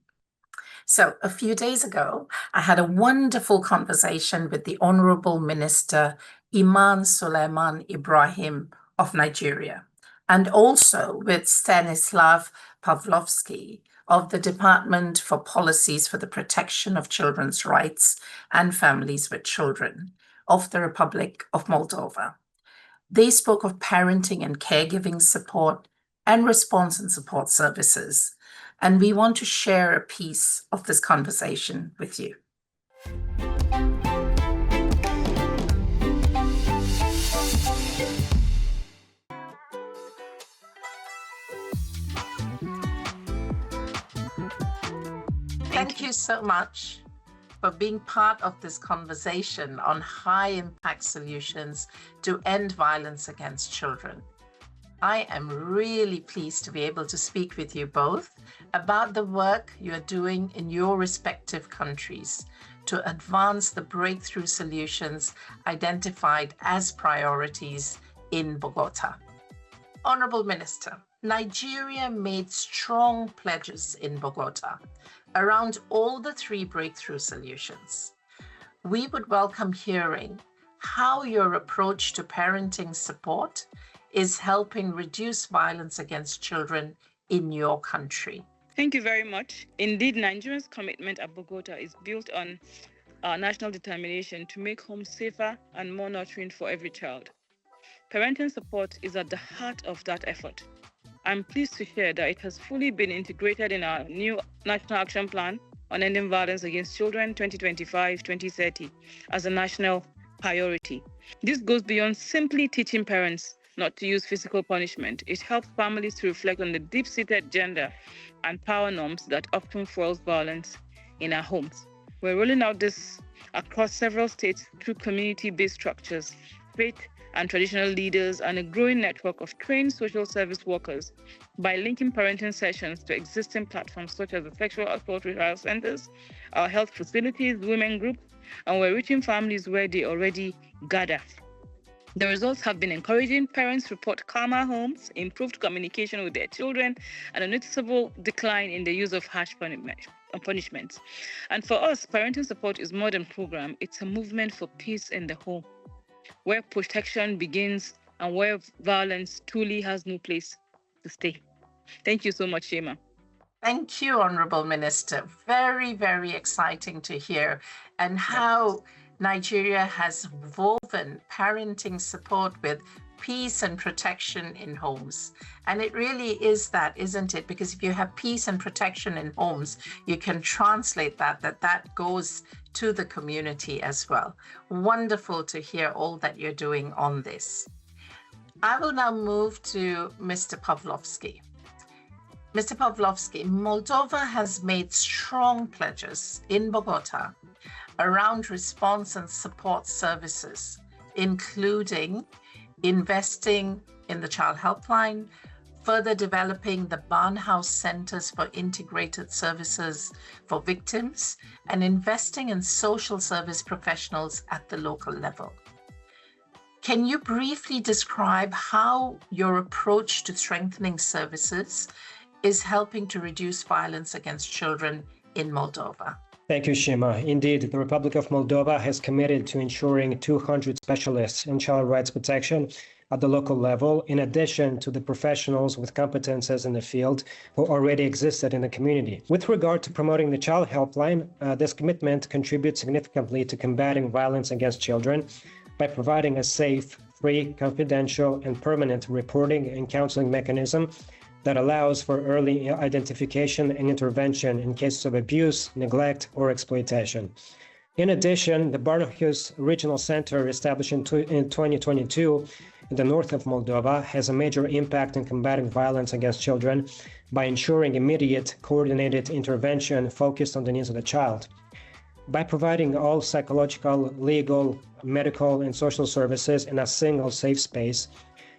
Speaker 20: So a few days ago, I had a wonderful conversation with the Honorable Minister Iman Suleiman Ibrahim of Nigeria, and also with Stanislav Pavlovsky of the Department for Policies for the Protection of Children's Rights and Families with Children of the Republic of Moldova. They spoke of parenting and caregiving support and response and support services, and we want to share a piece of this conversation with you. Thank you so much for being part of this conversation on high-impact solutions to end violence against children. I am really pleased to be able to speak with you both about the work you're doing in your respective countries to advance the breakthrough solutions identified as priorities in Bogota. Honorable Minister, Nigeria made strong pledges in Bogota around all the 3 breakthrough solutions. We would welcome hearing how your approach to parenting support is helping reduce violence against children in your country.
Speaker 21: Thank you very much. Indeed, Nigeria's commitment at Bogota is built on our national determination to make homes safer and more nurturing for every child. Parenting support is at the heart of that effort. I'm pleased to hear that it has fully been integrated in our new National Action Plan on Ending Violence Against Children 2025-2030 as a national priority. This goes beyond simply teaching parents not to use physical punishment. It helps families to reflect on the deep-seated gender and power norms that often fuels violence in our homes. We're rolling out this across several states through community-based structures, faith and traditional leaders, and a growing network of trained social service workers by linking parenting sessions to existing platforms such as the Sexual Assault Referral Centers, our health facilities, women groups, and we're reaching families where they already gather. The results have been encouraging. Parents report calmer homes, improved communication with their children, and a noticeable decline in the use of harsh punishments. And for us, parenting support is more than a program. It's a movement for peace in the home, where protection begins and where violence truly has no place to stay. Thank you so much, Shema.
Speaker 20: Thank you, Honorable Minister. Very, very exciting to hear, and how Nigeria has woven parenting support with peace and protection in homes. And it really is that, isn't it? Because if you have peace and protection in homes, you can translate that goes to the community as well. Wonderful to hear all that you're doing on this. I will now move to Mr. Pawlowski. Mr. Pawlowski, Moldova has made strong pledges in Bogota around response and support services, including investing in the Child Helpline, further developing the Barnhouse Centers for Integrated Services for Victims, and investing in social service professionals at the local level. Can you briefly describe how your approach to strengthening services is helping to reduce violence against children in Moldova?
Speaker 3: Thank you, Shima. Indeed, the Republic of Moldova has committed to ensuring 200 specialists in child rights protection at the local level, in addition to the professionals with competences in the field who already existed in the community. With regard to promoting the Child Helpline, this commitment contributes significantly to combating violence against children by providing a safe, free, confidential, and permanent reporting and counseling mechanism that allows for early identification and intervention in cases of abuse, neglect, or exploitation. In addition, the Barnhouse Regional Center, established in 2022 in the north of Moldova, has a major impact in combating violence against children by ensuring immediate, coordinated intervention focused on the needs of the child. By providing all psychological, legal, medical, and social services in a single safe space,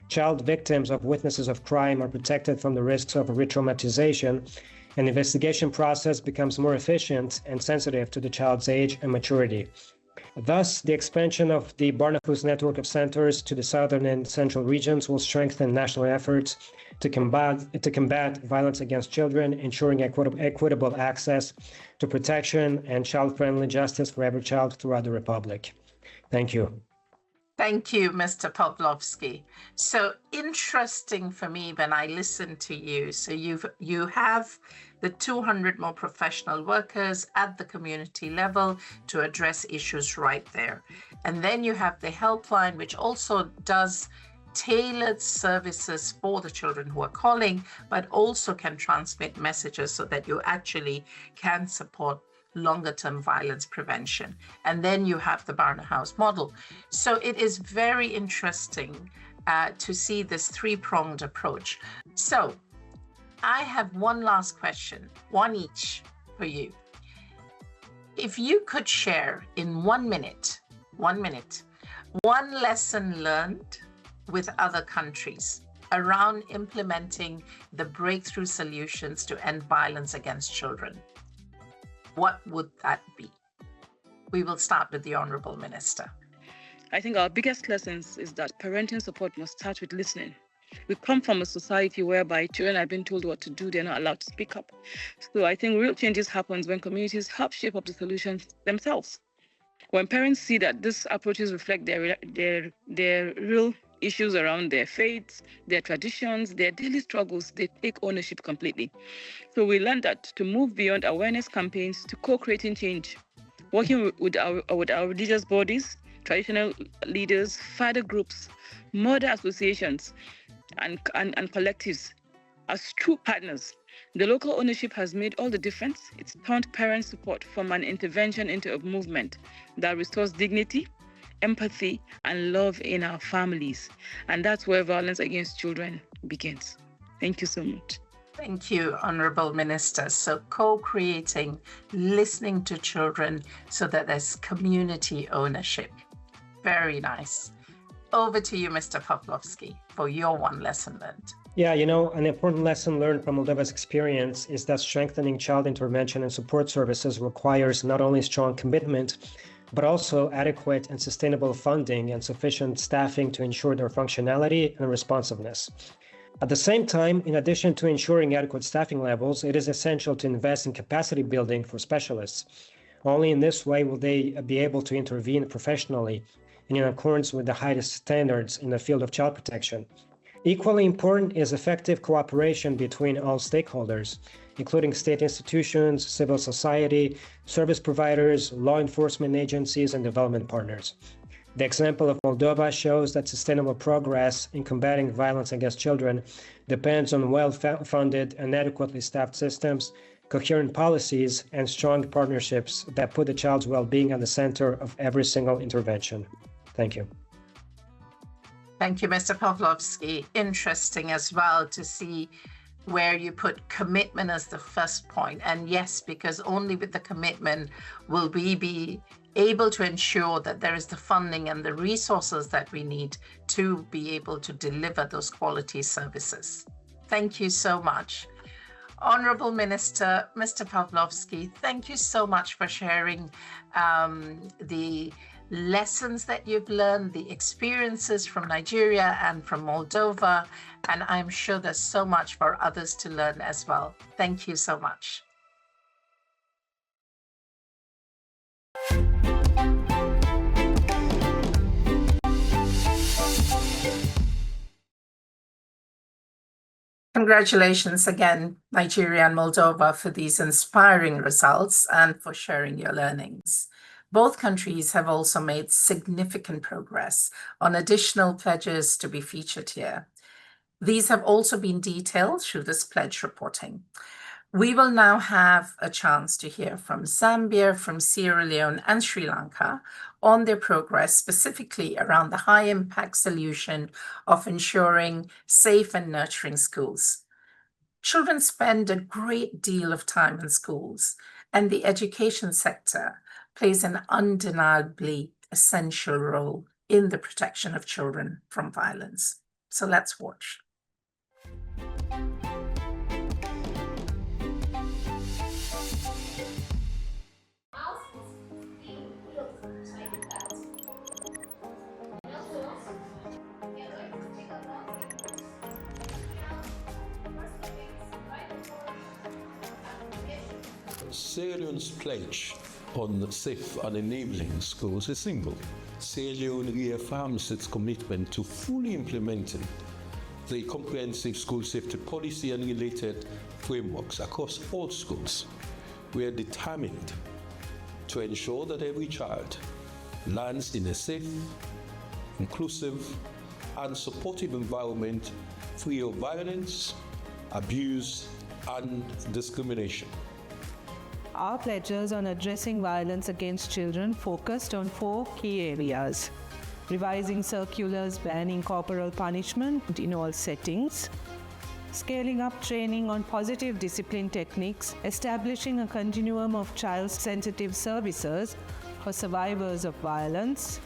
Speaker 3: child victims of witnesses of crime are protected from the risks of re-traumatization, and the investigation process becomes more efficient and sensitive to the child's age and maturity. Thus, the expansion of the Barnhouse network of centers to the southern and central regions will strengthen national efforts to combat violence against children, ensuring equitable access to protection and child-friendly justice for every child throughout the Republic. Thank you.
Speaker 20: Thank you, Mr. Pawlowski. So interesting for me when I listen to you. So you have the 200 more professional workers at the community level to address issues right there. And then you have the helpline, which also does tailored services for the children who are calling, but also can transmit messages so that you actually can support longer-term violence prevention. And then you have the Barnhouse model. So it is very interesting to see this three-pronged approach. So I have one last question, one each for you. If you could share in 1 minute, one lesson learned with other countries around implementing the breakthrough solutions to end violence against children, what would that be? We will start with the Honorable Minister.
Speaker 21: I think our biggest lessons is that parenting support must start with listening. We come from a society whereby children are being told what to do, they're not allowed to speak up. So I think real changes happens when communities help shape up the solutions themselves. When parents see that these approaches reflect their real issues around their faiths, their traditions, their daily struggles, they take ownership completely. So we learned that to move beyond awareness campaigns to co-creating change, working with our religious bodies, traditional leaders, father groups, mother associations, and collectives as true partners The local ownership has made all the difference. It's turned parent support from an intervention into a movement that restores dignity, empathy, and love in our families. And that's where violence against children begins. Thank you so much.
Speaker 20: Thank you, Honourable Minister. So co-creating, listening to children so that there's community ownership. Very nice. Over to you, Mr. Pawlowski, for your one lesson learned.
Speaker 3: Yeah, an important lesson learned from Moldova's experience is that strengthening child intervention and support services requires not only strong commitment, but also adequate and sustainable funding and sufficient staffing to ensure their functionality and responsiveness. At the same time, in addition to ensuring adequate staffing levels, it is essential to invest in capacity building for specialists. Only in this way will they be able to intervene professionally and in accordance with the highest standards in the field of child protection. Equally important is effective cooperation between all stakeholders, including state institutions, civil society, service providers, law enforcement agencies, and development partners. The example of Moldova shows that sustainable progress in combating violence against children depends on well-funded and adequately staffed systems, coherent policies, and strong partnerships that put the child's well-being at the center of every single intervention. Thank you.
Speaker 20: Thank you, Mr. Pawlowski. Interesting as well to see where you put commitment as the first point. And yes, because only with the commitment will we be able to ensure that there is the funding and the resources that we need to be able to deliver those quality services. Thank you so much. Honourable Minister, Mr. Pawlowski, thank you so much for sharing the lessons that you've learned, the experiences from Nigeria and from Moldova, and I'm sure there's so much for others to learn as well. Thank you so much. Congratulations again, Nigeria and Moldova, for these inspiring results and for sharing your learnings. Both countries have also made significant progress on additional pledges to be featured here. These have also been detailed through this pledge reporting. We will now have a chance to hear from Zambia, from Sierra Leone and Sri Lanka on their progress, specifically around the high-impact solution of ensuring safe and nurturing schools. Children spend a great deal of time in schools, and the education sector plays an undeniably essential role in the protection of children from violence. So let's watch.
Speaker 4: Sierra Leone's pledge on safe and enabling schools is simple. Sierra Leone reaffirms its commitment to fully implementing the comprehensive school safety policy and related frameworks across all schools. We are determined to ensure that every child learns in a safe, inclusive, and supportive environment free of violence, abuse, and discrimination.
Speaker 22: Our pledges on addressing violence against children focused on 4 key areas: revising circulars banning corporal punishment in all settings, scaling up training on positive discipline techniques, establishing a continuum of child-sensitive services for survivors of violence,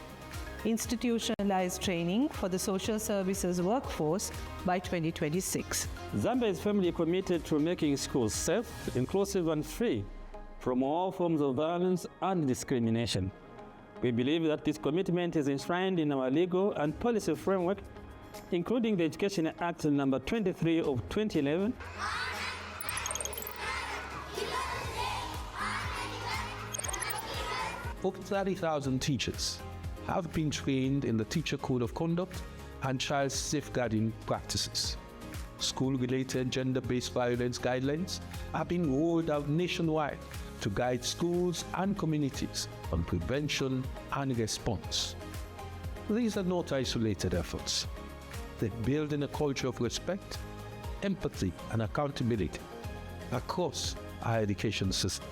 Speaker 22: institutionalized training for the social services workforce by 2026.
Speaker 23: Zambia is firmly committed to making schools safe, inclusive, and free from all forms of violence and discrimination. We believe that this commitment is enshrined in our legal and policy framework, including the Education Act number 23 of 2011,
Speaker 4: Over 30,000 teachers have been trained in the Teacher Code of Conduct and child safeguarding practices. School-related gender-based violence guidelines are being rolled out nationwide to guide schools and communities on prevention and response. These are not isolated efforts. They build in a culture of respect, empathy, and accountability, across our education system.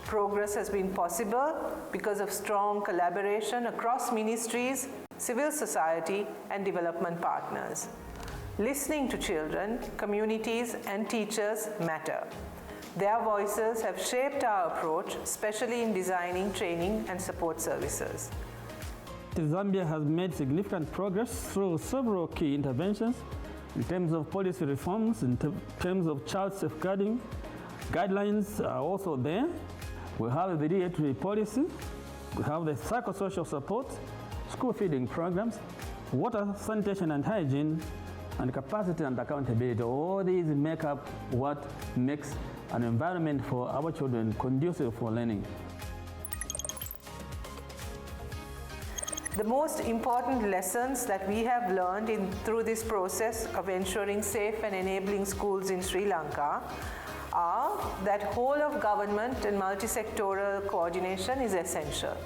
Speaker 22: Progress has been possible because of strong collaboration across ministries, civil society, and development partners. Listening to children, communities, and teachers matter. Their voices have shaped our approach, especially in designing training and support services.
Speaker 23: Zambia has made significant progress through several key interventions in terms of policy reforms, in terms of child safeguarding. Guidelines are also there. We have the dietary policy, we have the psychosocial support, school feeding programs, water, sanitation and hygiene, and capacity and accountability. All these make up what makes an environment for our children conducive for learning.
Speaker 22: The most important lessons that we have learned through this process of ensuring safe and enabling schools in Sri Lanka are that whole of government and multi-sectoral coordination is essential.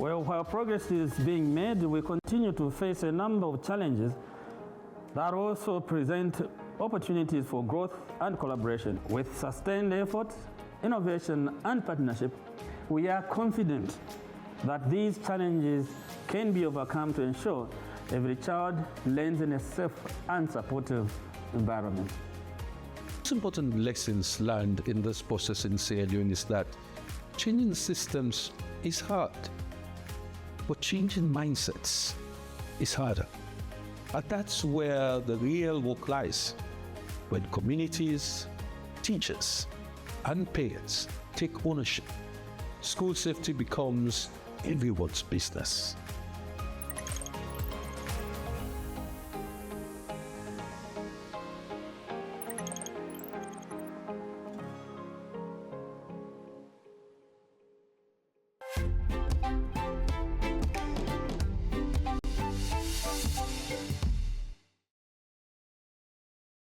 Speaker 23: Well, while progress is being made, we continue to face a number of challenges that also present opportunities for growth and collaboration. With sustained effort, innovation, and partnership, we are confident that these challenges can be overcome to ensure every child learns in a safe and supportive environment.
Speaker 4: Most important lessons learned in this process in Sierra Leone is that changing systems is hard, but changing mindsets is harder. And that's where the real work lies, when communities, teachers, and parents take ownership. School safety becomes everyone's business.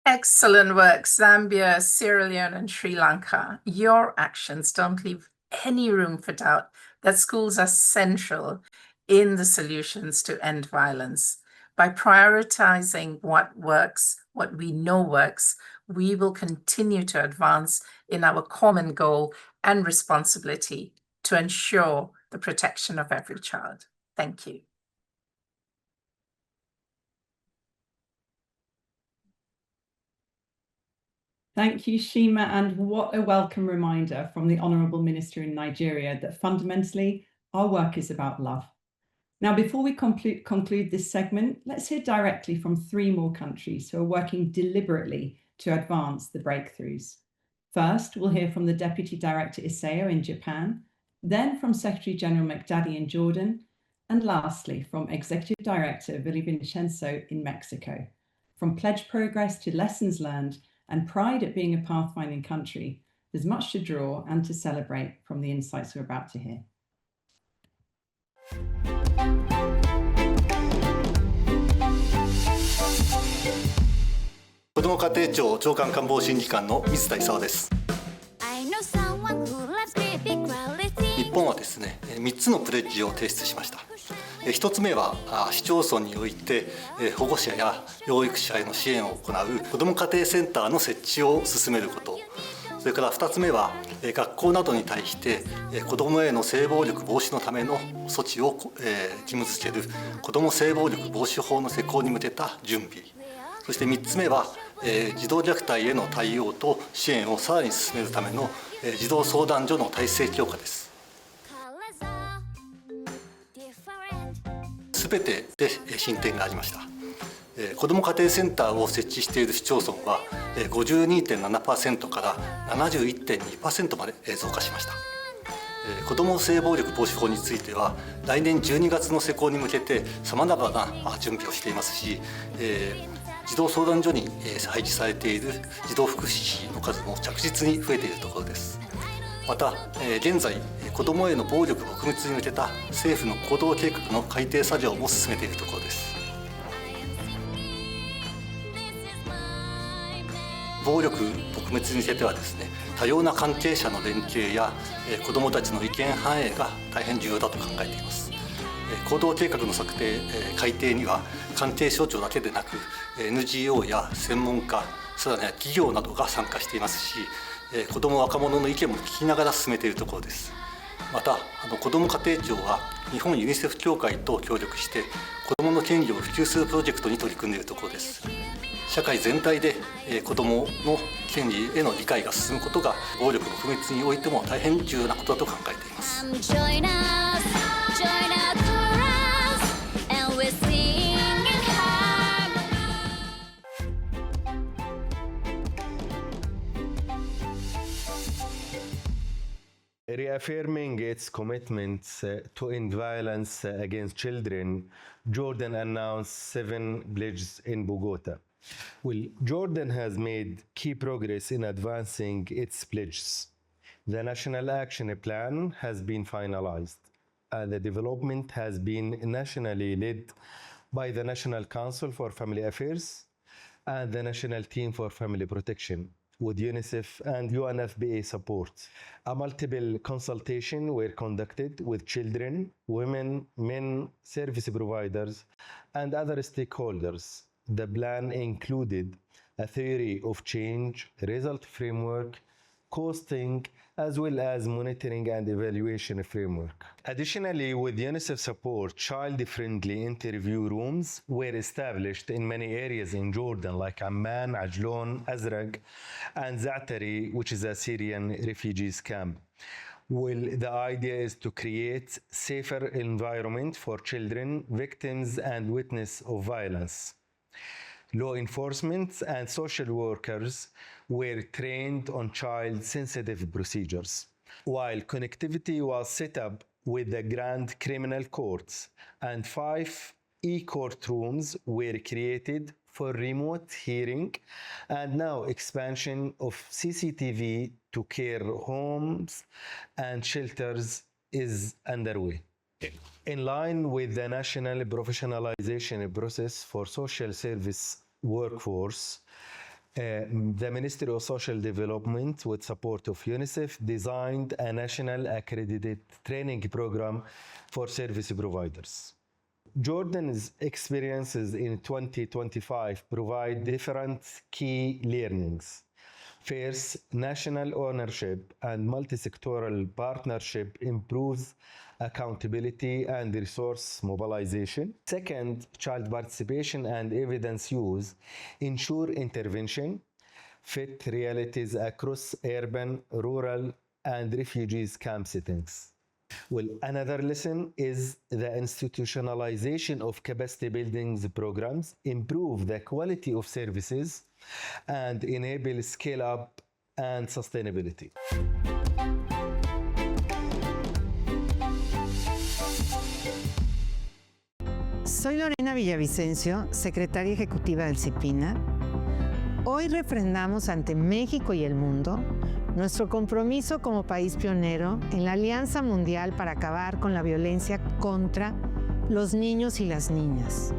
Speaker 20: Excellent work, Zambia, Sierra Leone, and Sri Lanka. Your actions don't leave any room for doubt that schools are central in the solutions to end violence. By prioritizing what works, what we know works, we will continue to advance in our common goal and responsibility to ensure the protection of every child. Thank you.
Speaker 1: Thank you, Shima, and what a welcome reminder from the Honourable Minister in Nigeria that fundamentally our work is about love. Now, before we conclude this segment, let's hear directly from 3 more countries who are working deliberately to advance the breakthroughs. First, we'll hear from the Deputy Director Iseo in Japan, then from Secretary General McDaddy in Jordan, and lastly from Executive Director Villavicencio in Mexico. From pledge progress to lessons learned and pride at being a pathfinding country, there's much to draw and to celebrate from the insights we're about to hear.
Speaker 5: 子ども家庭庁長官官房審議官の水田勲です。日本はですね、3つのプレッジを提出しました。1つ目は市町村において保護者や養育者への支援を行う子ども家庭センターの設置を進めること。それから2つ目は学校などに対して子どもへの性暴力防止のための措置を義務付ける子ども性暴力防止法の施行に向けた準備。そして3つ目は児童虐待への対応と支援をさらに進めるための児童相談所の体制強化です。すべてで進展がありました。子ども家庭センターを設置している市町村は 52.7% から 71.2% まで増加しました。子ども性暴力防止法については来年12月の施行に向けてさまざまな準備をしていますし、児童相談所に配置されている児童福祉士の数も着実に増えているところです。また現在子どもへの暴力撲滅に向けた政府の行動計画の改定作業も進めているところです。暴力撲滅に向けてはですね、多様な関係者の連携や子どもたちの意見反映が大変重要だと考えています。行動計画の策定、改定には関係省庁だけでなく NGO や専門家、さらには企業などが参加していますし、子ども若者の意見も聞きながら進めているところです。また子ども家庭庁は日本ユニセフ協会と協力して子どもの権利を普及するプロジェクトに取り組んでいるところです。社会全体で子どもの権利への理解が進むことが暴力の不滅においても大変重要なことだと考えています。
Speaker 6: Reaffirming its commitments to end violence against children, Jordan announced 7 pledges in Bogota. Well, Jordan has made key progress in advancing its pledges. The National Action Plan has been finalized, and the development has been nationally led by the National Council for Family Affairs and the National Team for Family Protection, with UNICEF and UNFPA support. A multiple consultation were conducted with children, women, men, service providers, and other stakeholders. The plan included a theory of change, result framework, costing, as well as monitoring and evaluation framework. Additionally, with UNICEF support, child-friendly interview rooms were established in many areas in Jordan, like Amman, Ajlon, Azraq, and Za'atari, which is a Syrian refugees camp. Well, the idea is to create safer environment for children, victims, and witnesses of violence. Law enforcement and social workers were trained on child-sensitive procedures, while connectivity was set up with the Grand Criminal Courts, and 5 e-courtrooms were created for remote hearing, and now expansion of CCTV to care homes and shelters is underway. In line with the national professionalization process for social service workforce, the Ministry of Social Development, with support of UNICEF, designed a national accredited training program for service providers. Jordan's experiences in 2025 provide different key learnings. First, national ownership and multi-sectoral partnership improves accountability and resource mobilization. Second, child participation and evidence use ensure intervention, fit realities across urban, rural, and refugees camp settings. Well, another lesson is the institutionalization of capacity building programs improve the quality of services and enable scale up and sustainability.
Speaker 7: Soy Lorena Villavicencio, secretaria ejecutiva del CIPINA. Hoy refrendamos ante México y el mundo nuestro compromiso como país pionero en la Alianza Mundial para acabar con la violencia contra los niños y las niñas.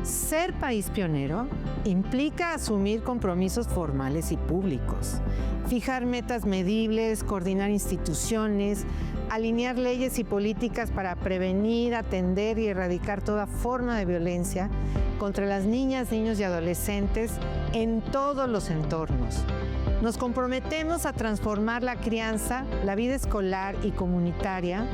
Speaker 7: Ser país pionero implica asumir compromisos formales y públicos, fijar metas medibles, coordinar instituciones, alinear leyes y políticas para prevenir, atender y erradicar toda forma de violencia contra las niñas, niños y adolescentes en todos los entornos. Nos comprometemos a transformar la crianza, la vida escolar y comunitaria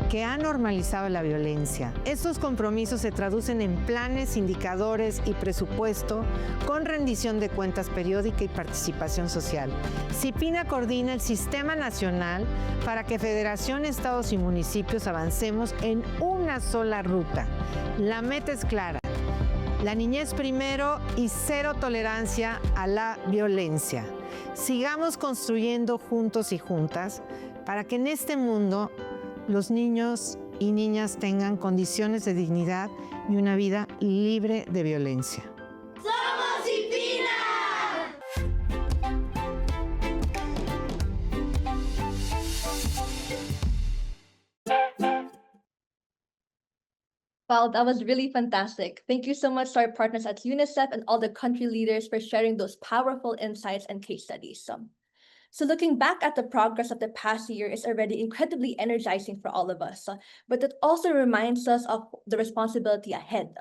Speaker 7: que ha normalizado la violencia. Estos compromisos se traducen en planes, indicadores y presupuesto con rendición de cuentas periódica y participación social. CIPINA coordina el Sistema Nacional para que Federación, Estados y municipios avancemos en una sola ruta. La meta es clara: la niñez primero y cero tolerancia a la violencia. Sigamos construyendo juntos y juntas para que en este mundo los niños y niñas tengan condiciones de dignidad y una vida libre de violencia.
Speaker 8: ¡Somos CIPINA!
Speaker 2: Wow, that was really fantastic. Thank you so much to our partners at UNICEF and all the country leaders for sharing those powerful insights and case studies. So looking back at the progress of the past year is already incredibly energizing for all of us, but it also reminds us of the responsibility ahead.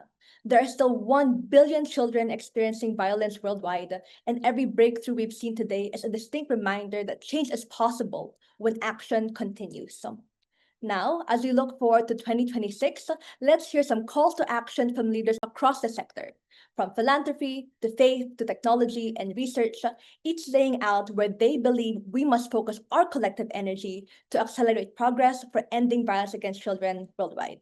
Speaker 2: There are still 1 billion children experiencing violence worldwide, and every breakthrough we've seen today is a distinct reminder that change is possible when action continues. Now, as we look forward to 2026, let's hear some calls to action from leaders across the sector, from philanthropy to faith to technology and research, each laying out where they believe we must focus our collective energy to accelerate progress for ending violence against children worldwide.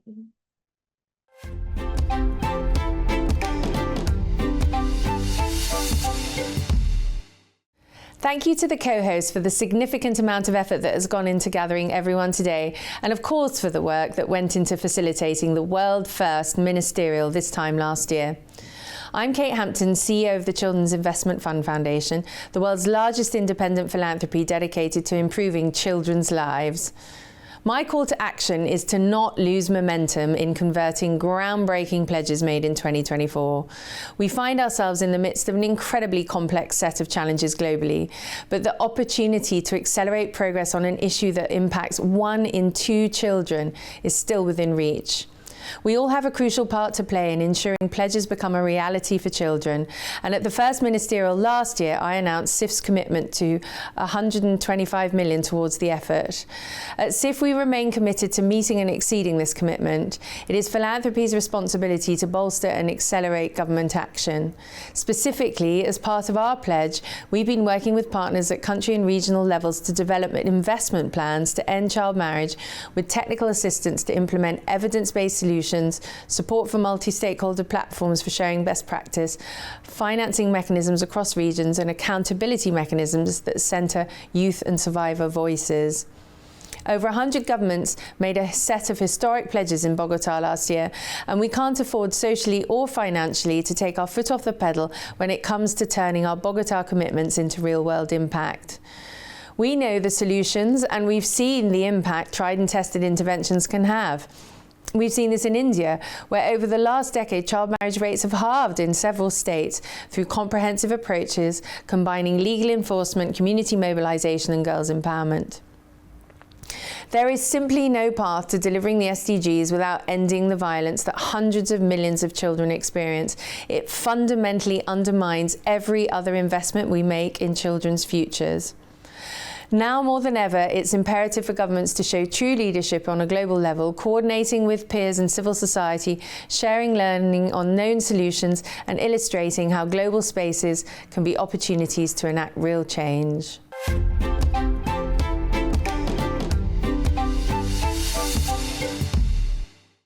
Speaker 9: Thank you to the co-hosts for the significant amount of effort that has gone into gathering everyone today, and of course for the work that went into facilitating the world first Ministerial this time last year. I'm Kate Hampton, CEO of the Children's Investment Fund Foundation, the world's largest independent philanthropy dedicated to improving children's lives. My call to action is to not lose momentum in converting groundbreaking pledges made in 2024. We find ourselves in the midst of an incredibly complex set of challenges globally, but the opportunity to accelerate progress on an issue that impacts 1 in 2 children is still within reach. We all have a crucial part to play in ensuring pledges become a reality for children. And at the first Ministerial last year, I announced SIF's commitment to 125 million towards the effort. At SIF, we remain committed to meeting and exceeding this commitment. It is philanthropy's responsibility to bolster and accelerate government action. Specifically, as part of our pledge, we've been working with partners at country and regional levels to develop investment plans to end child marriage with technical assistance to implement evidence-based solutions, support for multi-stakeholder platforms for sharing best practice, financing mechanisms across regions, and accountability mechanisms that centre youth and survivor voices. Over 100 governments made a set of historic pledges in Bogota last year, and we can't afford socially or financially to take our foot off the pedal when it comes to turning our Bogota commitments into real-world impact. We know the solutions, and we've seen the impact tried and tested interventions can have. We've seen this in India, where over the last decade, child marriage rates have halved in several states through comprehensive approaches combining legal enforcement, community mobilization, and girls' empowerment. There is simply no path to delivering the SDGs without ending the violence that hundreds of millions of children experience. It fundamentally undermines every other investment we make in children's futures. Now more than ever, it's imperative for governments to show true leadership on a global level, coordinating with peers and civil society, sharing learning on known solutions, and illustrating how global spaces can be opportunities to enact real change.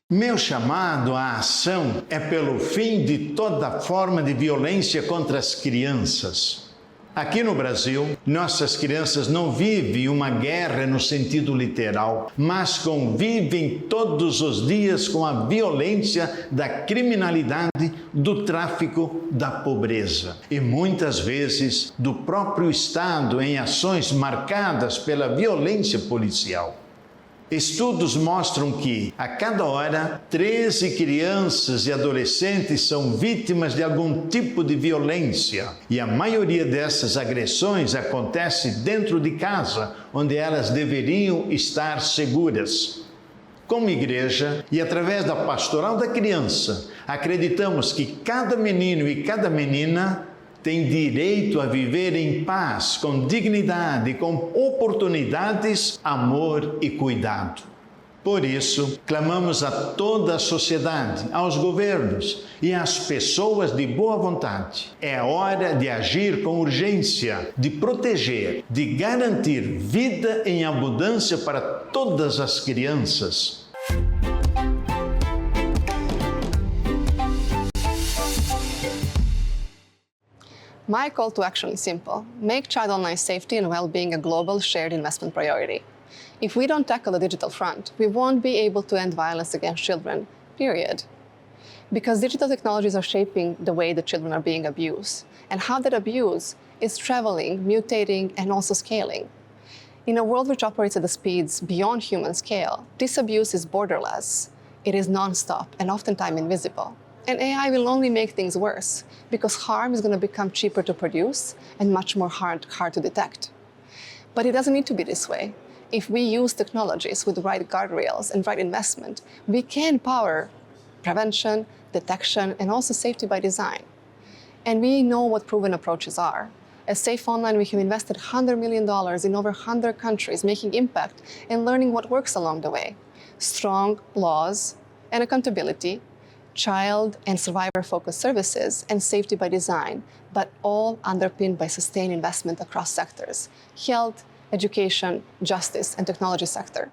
Speaker 10: Meu chamado à ação é pelo fim de toda forma de violência contra as crianças. Aqui no Brasil, nossas crianças não vivem uma guerra no sentido literal, mas convivem todos os dias com a violência da criminalidade, do tráfico, da pobreza e muitas vezes do próprio Estado em ações marcadas pela violência policial. Estudos mostram que, a cada hora, 13 crianças e adolescentes são vítimas de algum tipo de violência. E a maioria dessas agressões acontece dentro de casa, onde elas deveriam estar seguras. Como igreja e através da Pastoral da Criança, acreditamos que cada menino e cada menina tem direito a viver em paz, com dignidade, com oportunidades, amor e cuidado. Por isso, clamamos a toda a sociedade, aos governos e às pessoas de boa vontade. É hora de agir com urgência, de proteger, de garantir vida em abundância para todas as crianças.
Speaker 11: My call to action is simple. Make child online safety and well-being a global shared investment priority. If we don't tackle the digital front, we won't be able to end violence against children, period. Because digital technologies are shaping the way the children are being abused, and how that abuse is traveling, mutating, and also scaling. In a world which operates at the speeds beyond human scale, this abuse is borderless. It is nonstop and oftentimes invisible. And AI will only make things worse because harm is going to become cheaper to produce and much more hard to detect. But it doesn't need to be this way. If we use technologies with the right guardrails and right investment, we can power prevention, detection, and also safety by design. And we know what proven approaches are. At Safe Online, we have invested $100 million in over 100 countries, making impact and learning what works along the way. Strong laws and accountability, child and survivor-focused services, and safety by design, but all underpinned by sustained investment across sectors: health, education, justice, and technology sector.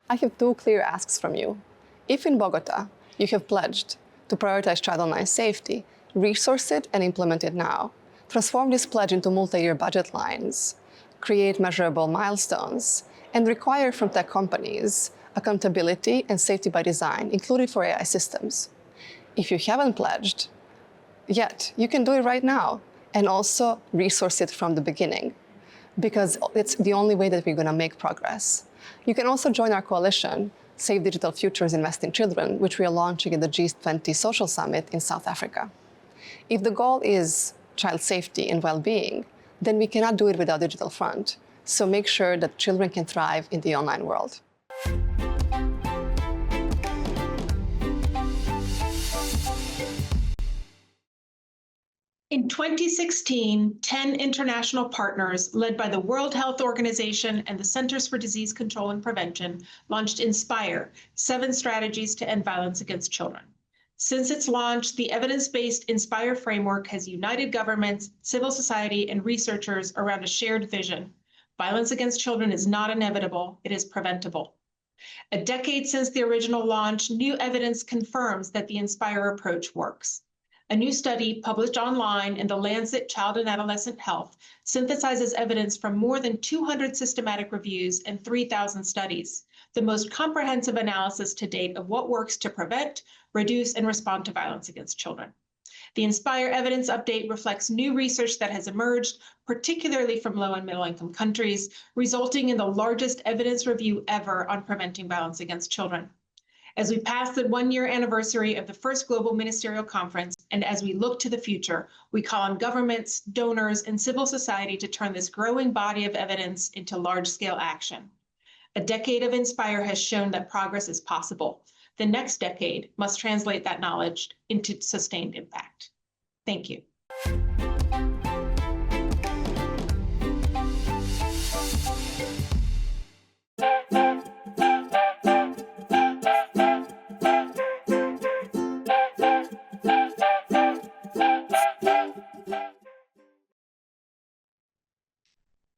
Speaker 11: I have two clear asks from you. If in Bogota, you have pledged to prioritize child online safety, resource it and implement it now. Transform this pledge into multi-year budget lines, create measurable milestones, and require from tech companies accountability and safety by design, including for AI systems. If you haven't pledged yet, you can do it right now and also resource it from the beginning, because it's the only way that we're going to make progress. You can also join our coalition, Save Digital Futures, Invest in Children, which we are launching at the G20 Social Summit in South Africa. If the goal is child safety and well-being, then we cannot do it without digital front. So make sure that children can thrive in the online world.
Speaker 12: In 2016, 10 international partners, led by the World Health Organization and the Centers for Disease Control and Prevention, launched INSPIRE, 7 strategies to end violence against children. Since its launch, the evidence-based INSPIRE framework has united governments, civil society, and researchers around a shared vision. Violence against children is not inevitable, it is preventable. A decade since the original launch, new evidence confirms that the INSPIRE approach works. A new study published online in the Lancet Child and Adolescent Health synthesizes evidence from more than 200 systematic reviews and 3,000 studies, the most comprehensive analysis to date of what works to prevent, reduce, and respond to violence against children. The INSPIRE evidence update reflects new research that has emerged, particularly from low and middle-income countries, resulting in the largest evidence review ever on preventing violence against children. As we pass the 1-year anniversary of the first Global Ministerial Conference, and as we look to the future, we call on governments, donors, and civil society to turn this growing body of evidence into large-scale action. A decade of INSPIRE has shown that progress is possible. The next decade must translate that knowledge into sustained impact. Thank you.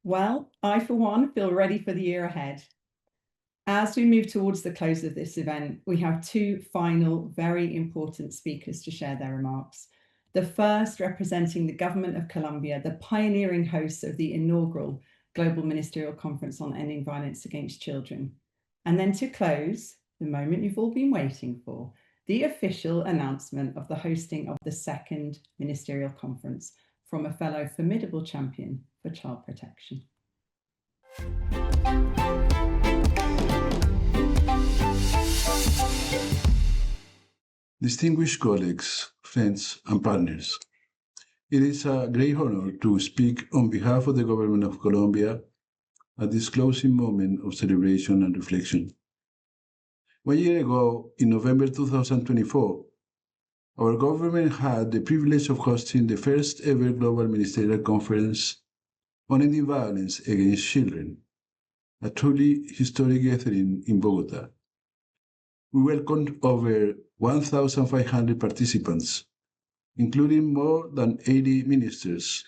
Speaker 1: Well, I, for one, feel ready for the year ahead. As we move towards the close of this event, we have 2 final very important speakers to share their remarks. The first representing the Government of Colombia, the pioneering host of the inaugural Global Ministerial Conference on Ending Violence Against Children. And then to close, the moment you've all been waiting for, the official announcement of the hosting of the 2nd Ministerial Conference from a fellow formidable champion for child protection.
Speaker 13: Distinguished colleagues, friends, and partners, it is a great honor to speak on behalf of the Government of Colombia at this closing moment of celebration and reflection. 1 year ago, in November 2024, our government had the privilege of hosting the first ever Global Ministerial Conference on Ending Violence Against Children, a truly historic gathering in Bogota. We welcomed over 1,500 participants, including more than 80 ministers,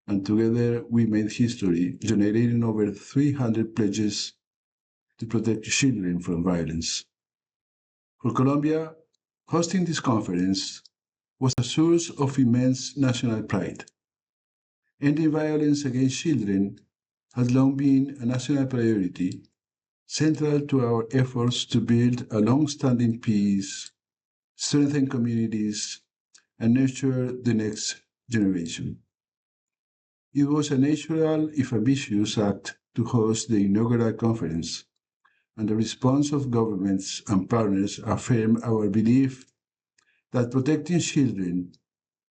Speaker 13: and together we made history, generating over 300 pledges to protect children from violence. For Colombia, hosting this conference was a source of immense national pride. Ending violence against children has long been a national priority, central to our efforts to build a long-standing peace, strengthen communities, and nurture the next generation. It was a natural, if ambitious, act to host the inaugural conference, and the response of governments and partners affirmed our belief that protecting children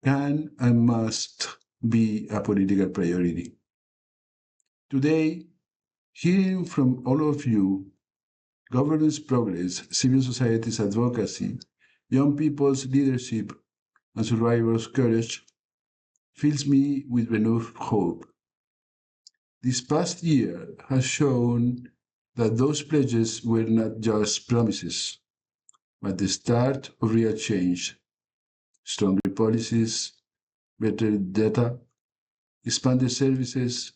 Speaker 13: can and must be a political priority. Today, hearing from all of you, governance progress, civil society's advocacy, young people's leadership and survivors' courage fills me with renewed hope. This past year has shown that those pledges were not just promises, but the start of real change. Stronger policies, better data, expanded services,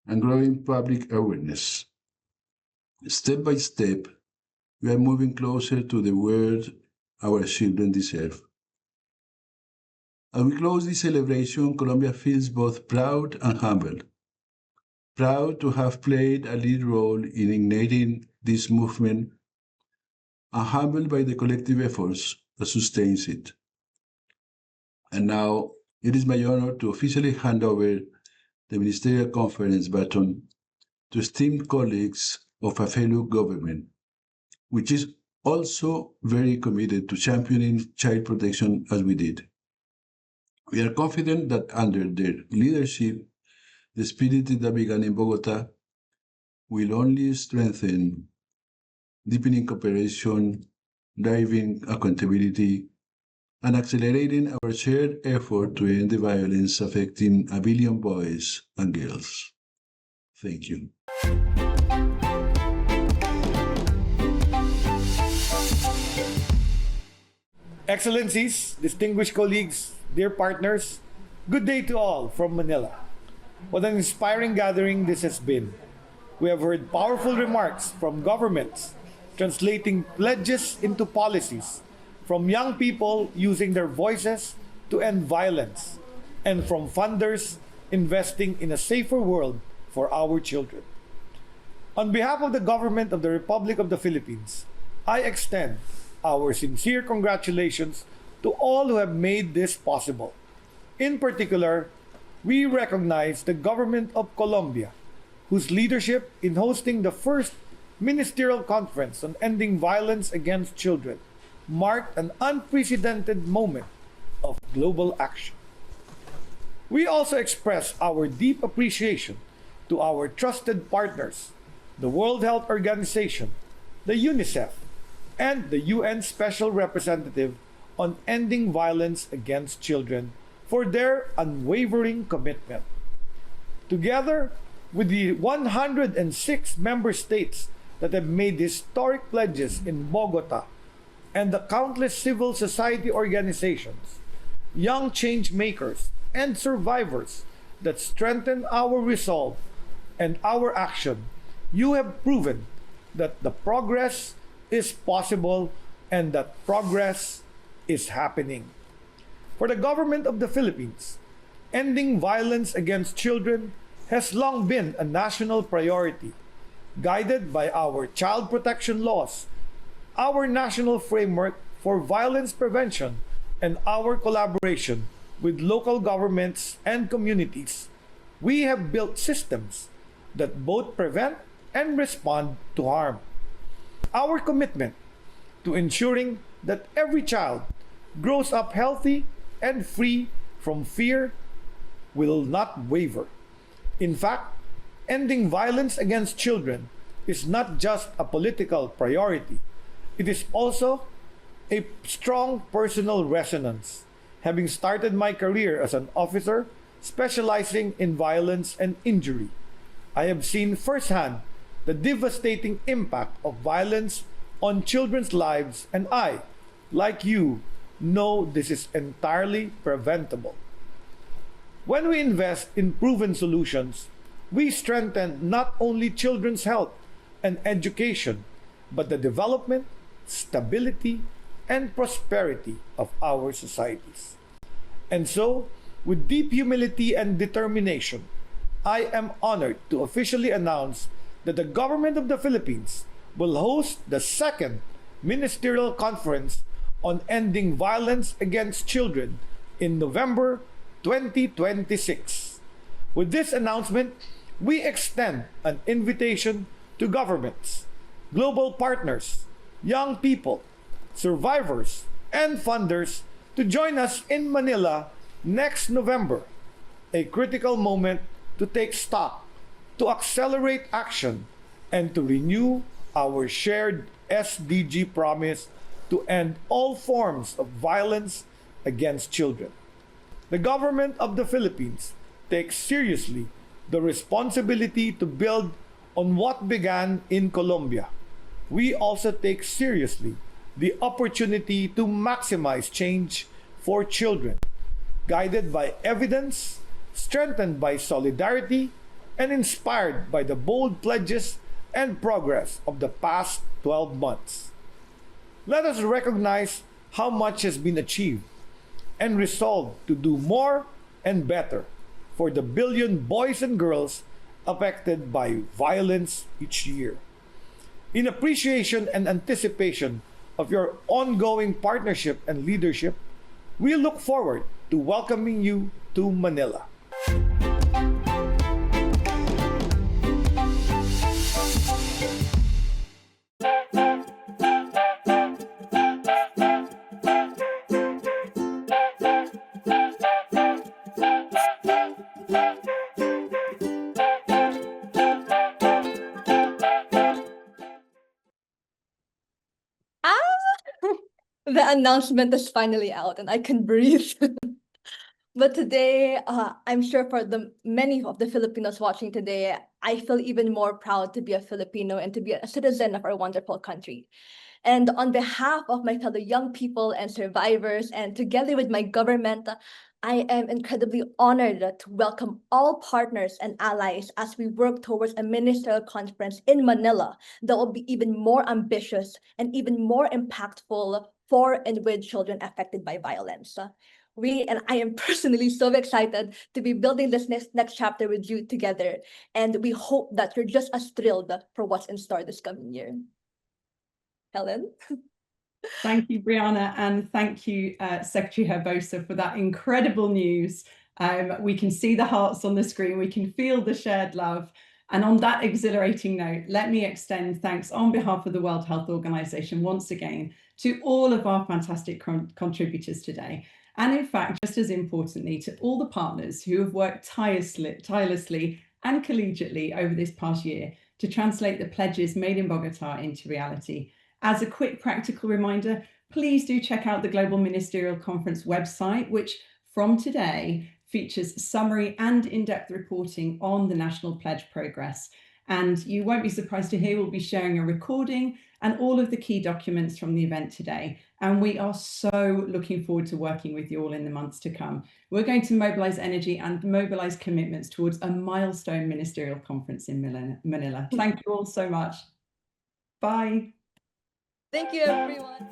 Speaker 13: and growing public awareness. Step by step, we are moving closer to the world our children deserve. As we close this celebration, Colombia feels both proud and humbled. Proud to have played a lead role in igniting this movement, and humbled by the collective efforts that sustains it. And now, it is my honor to officially hand over the Ministerial Conference baton to esteemed colleagues of a fellow government, which is also very committed to championing child protection as we did. We are confident that under their leadership, the spirit that began in Bogota will only strengthen, deepening cooperation, driving accountability, and accelerating our shared effort to end the violence affecting 1 billion boys and girls. Thank you.
Speaker 14: Excellencies, distinguished colleagues, dear partners, good day to all from Manila. What an inspiring gathering this has been. We have heard powerful remarks from governments, translating pledges into policies, from young people using their voices to end violence, and from funders investing in a safer world for our children. On behalf of the Government of the Republic of the Philippines, I extend our sincere congratulations to all who have made this possible. In particular, we recognize the Government of Colombia, whose leadership in hosting the first Ministerial Conference on Ending Violence Against Children marked an unprecedented moment of global action. We also express our deep appreciation to our trusted partners, the World Health Organization, the UNICEF, and the UN Special Representative on Ending Violence Against Children for their unwavering commitment. Together with the 106 member states that have made historic pledges in Bogota and the countless civil society organizations, young change makers, and survivors that strengthen our resolve and our action, you have proven that the progress is possible and that progress is happening. For the Government of the Philippines, ending violence against children has long been a national priority, guided by our child protection laws, our national framework for violence prevention, and our collaboration with local governments and communities. We have built systems that both prevent and respond to harm. Our commitment to ensuring that every child grows up healthy and free from fear will not waver. In fact, ending violence against children is not just a political priority. It is also a strong personal resonance. Having started my career as an officer specializing in violence and injury, I have seen firsthand the devastating impact of violence on children's lives, and I, like you, know this is entirely preventable. When we invest in proven solutions, we strengthen not only children's health and education, but the development, stability, and prosperity of our societies. And so, with deep humility and determination, I am honored to officially announce that the Government of the Philippines will host the second Ministerial Conference on Ending Violence Against Children in November 2026. With this announcement, we extend an invitation to governments, global partners, young people, survivors, and funders to join us in Manila next November, a critical moment to take stock, to accelerate action, and to renew our shared SDG promise to end all forms of violence against children. The government of the Philippines takes seriously the responsibility to build on what began in Colombia. We also take seriously the opportunity to maximize change for children, guided by evidence, strengthened by solidarity, and inspired by the bold pledges and progress of the past 12 months. Let us recognize how much has been achieved and resolve to do more and better for the billion boys and girls affected by violence each year. In appreciation and anticipation of your ongoing partnership and leadership, we look forward to welcoming you to Manila.
Speaker 2: The announcement is finally out and I can breathe. But today, I'm sure for the many of the Filipinos watching today, I feel even more proud to be a Filipino and to be a citizen of our wonderful country. And on behalf of my fellow young people and survivors, and together with my government, I am incredibly honored to welcome all partners and allies as we work towards a ministerial conference in Manila that will be even more ambitious and even more impactful for and with children affected by violence. I am personally so excited to be building this next chapter with you together. And we hope that you're just as thrilled for what's in store this coming year. Helen?
Speaker 1: Thank you, Brianna, and thank you, Secretary Herbosa, for that incredible news. We can see the hearts on the screen, we can feel the shared love. And on that exhilarating note, let me extend thanks on behalf of the World Health Organization once again to all of our fantastic contributors today. And in fact, just as importantly, to all the partners who have worked tirelessly and collegiately over this past year to translate the pledges made in Bogota into reality. As a quick practical reminder, please do check out the Global Ministerial Conference website, which from today features summary and in-depth reporting on the National Pledge progress. And you won't be surprised to hear we'll be sharing a recording and all of the key documents from the event today. And we are so looking forward to working with you all in the months to come. We're going to mobilize energy and mobilize commitments towards a milestone ministerial conference in Manila. Thank you all so much. Bye.
Speaker 2: Thank you, everyone.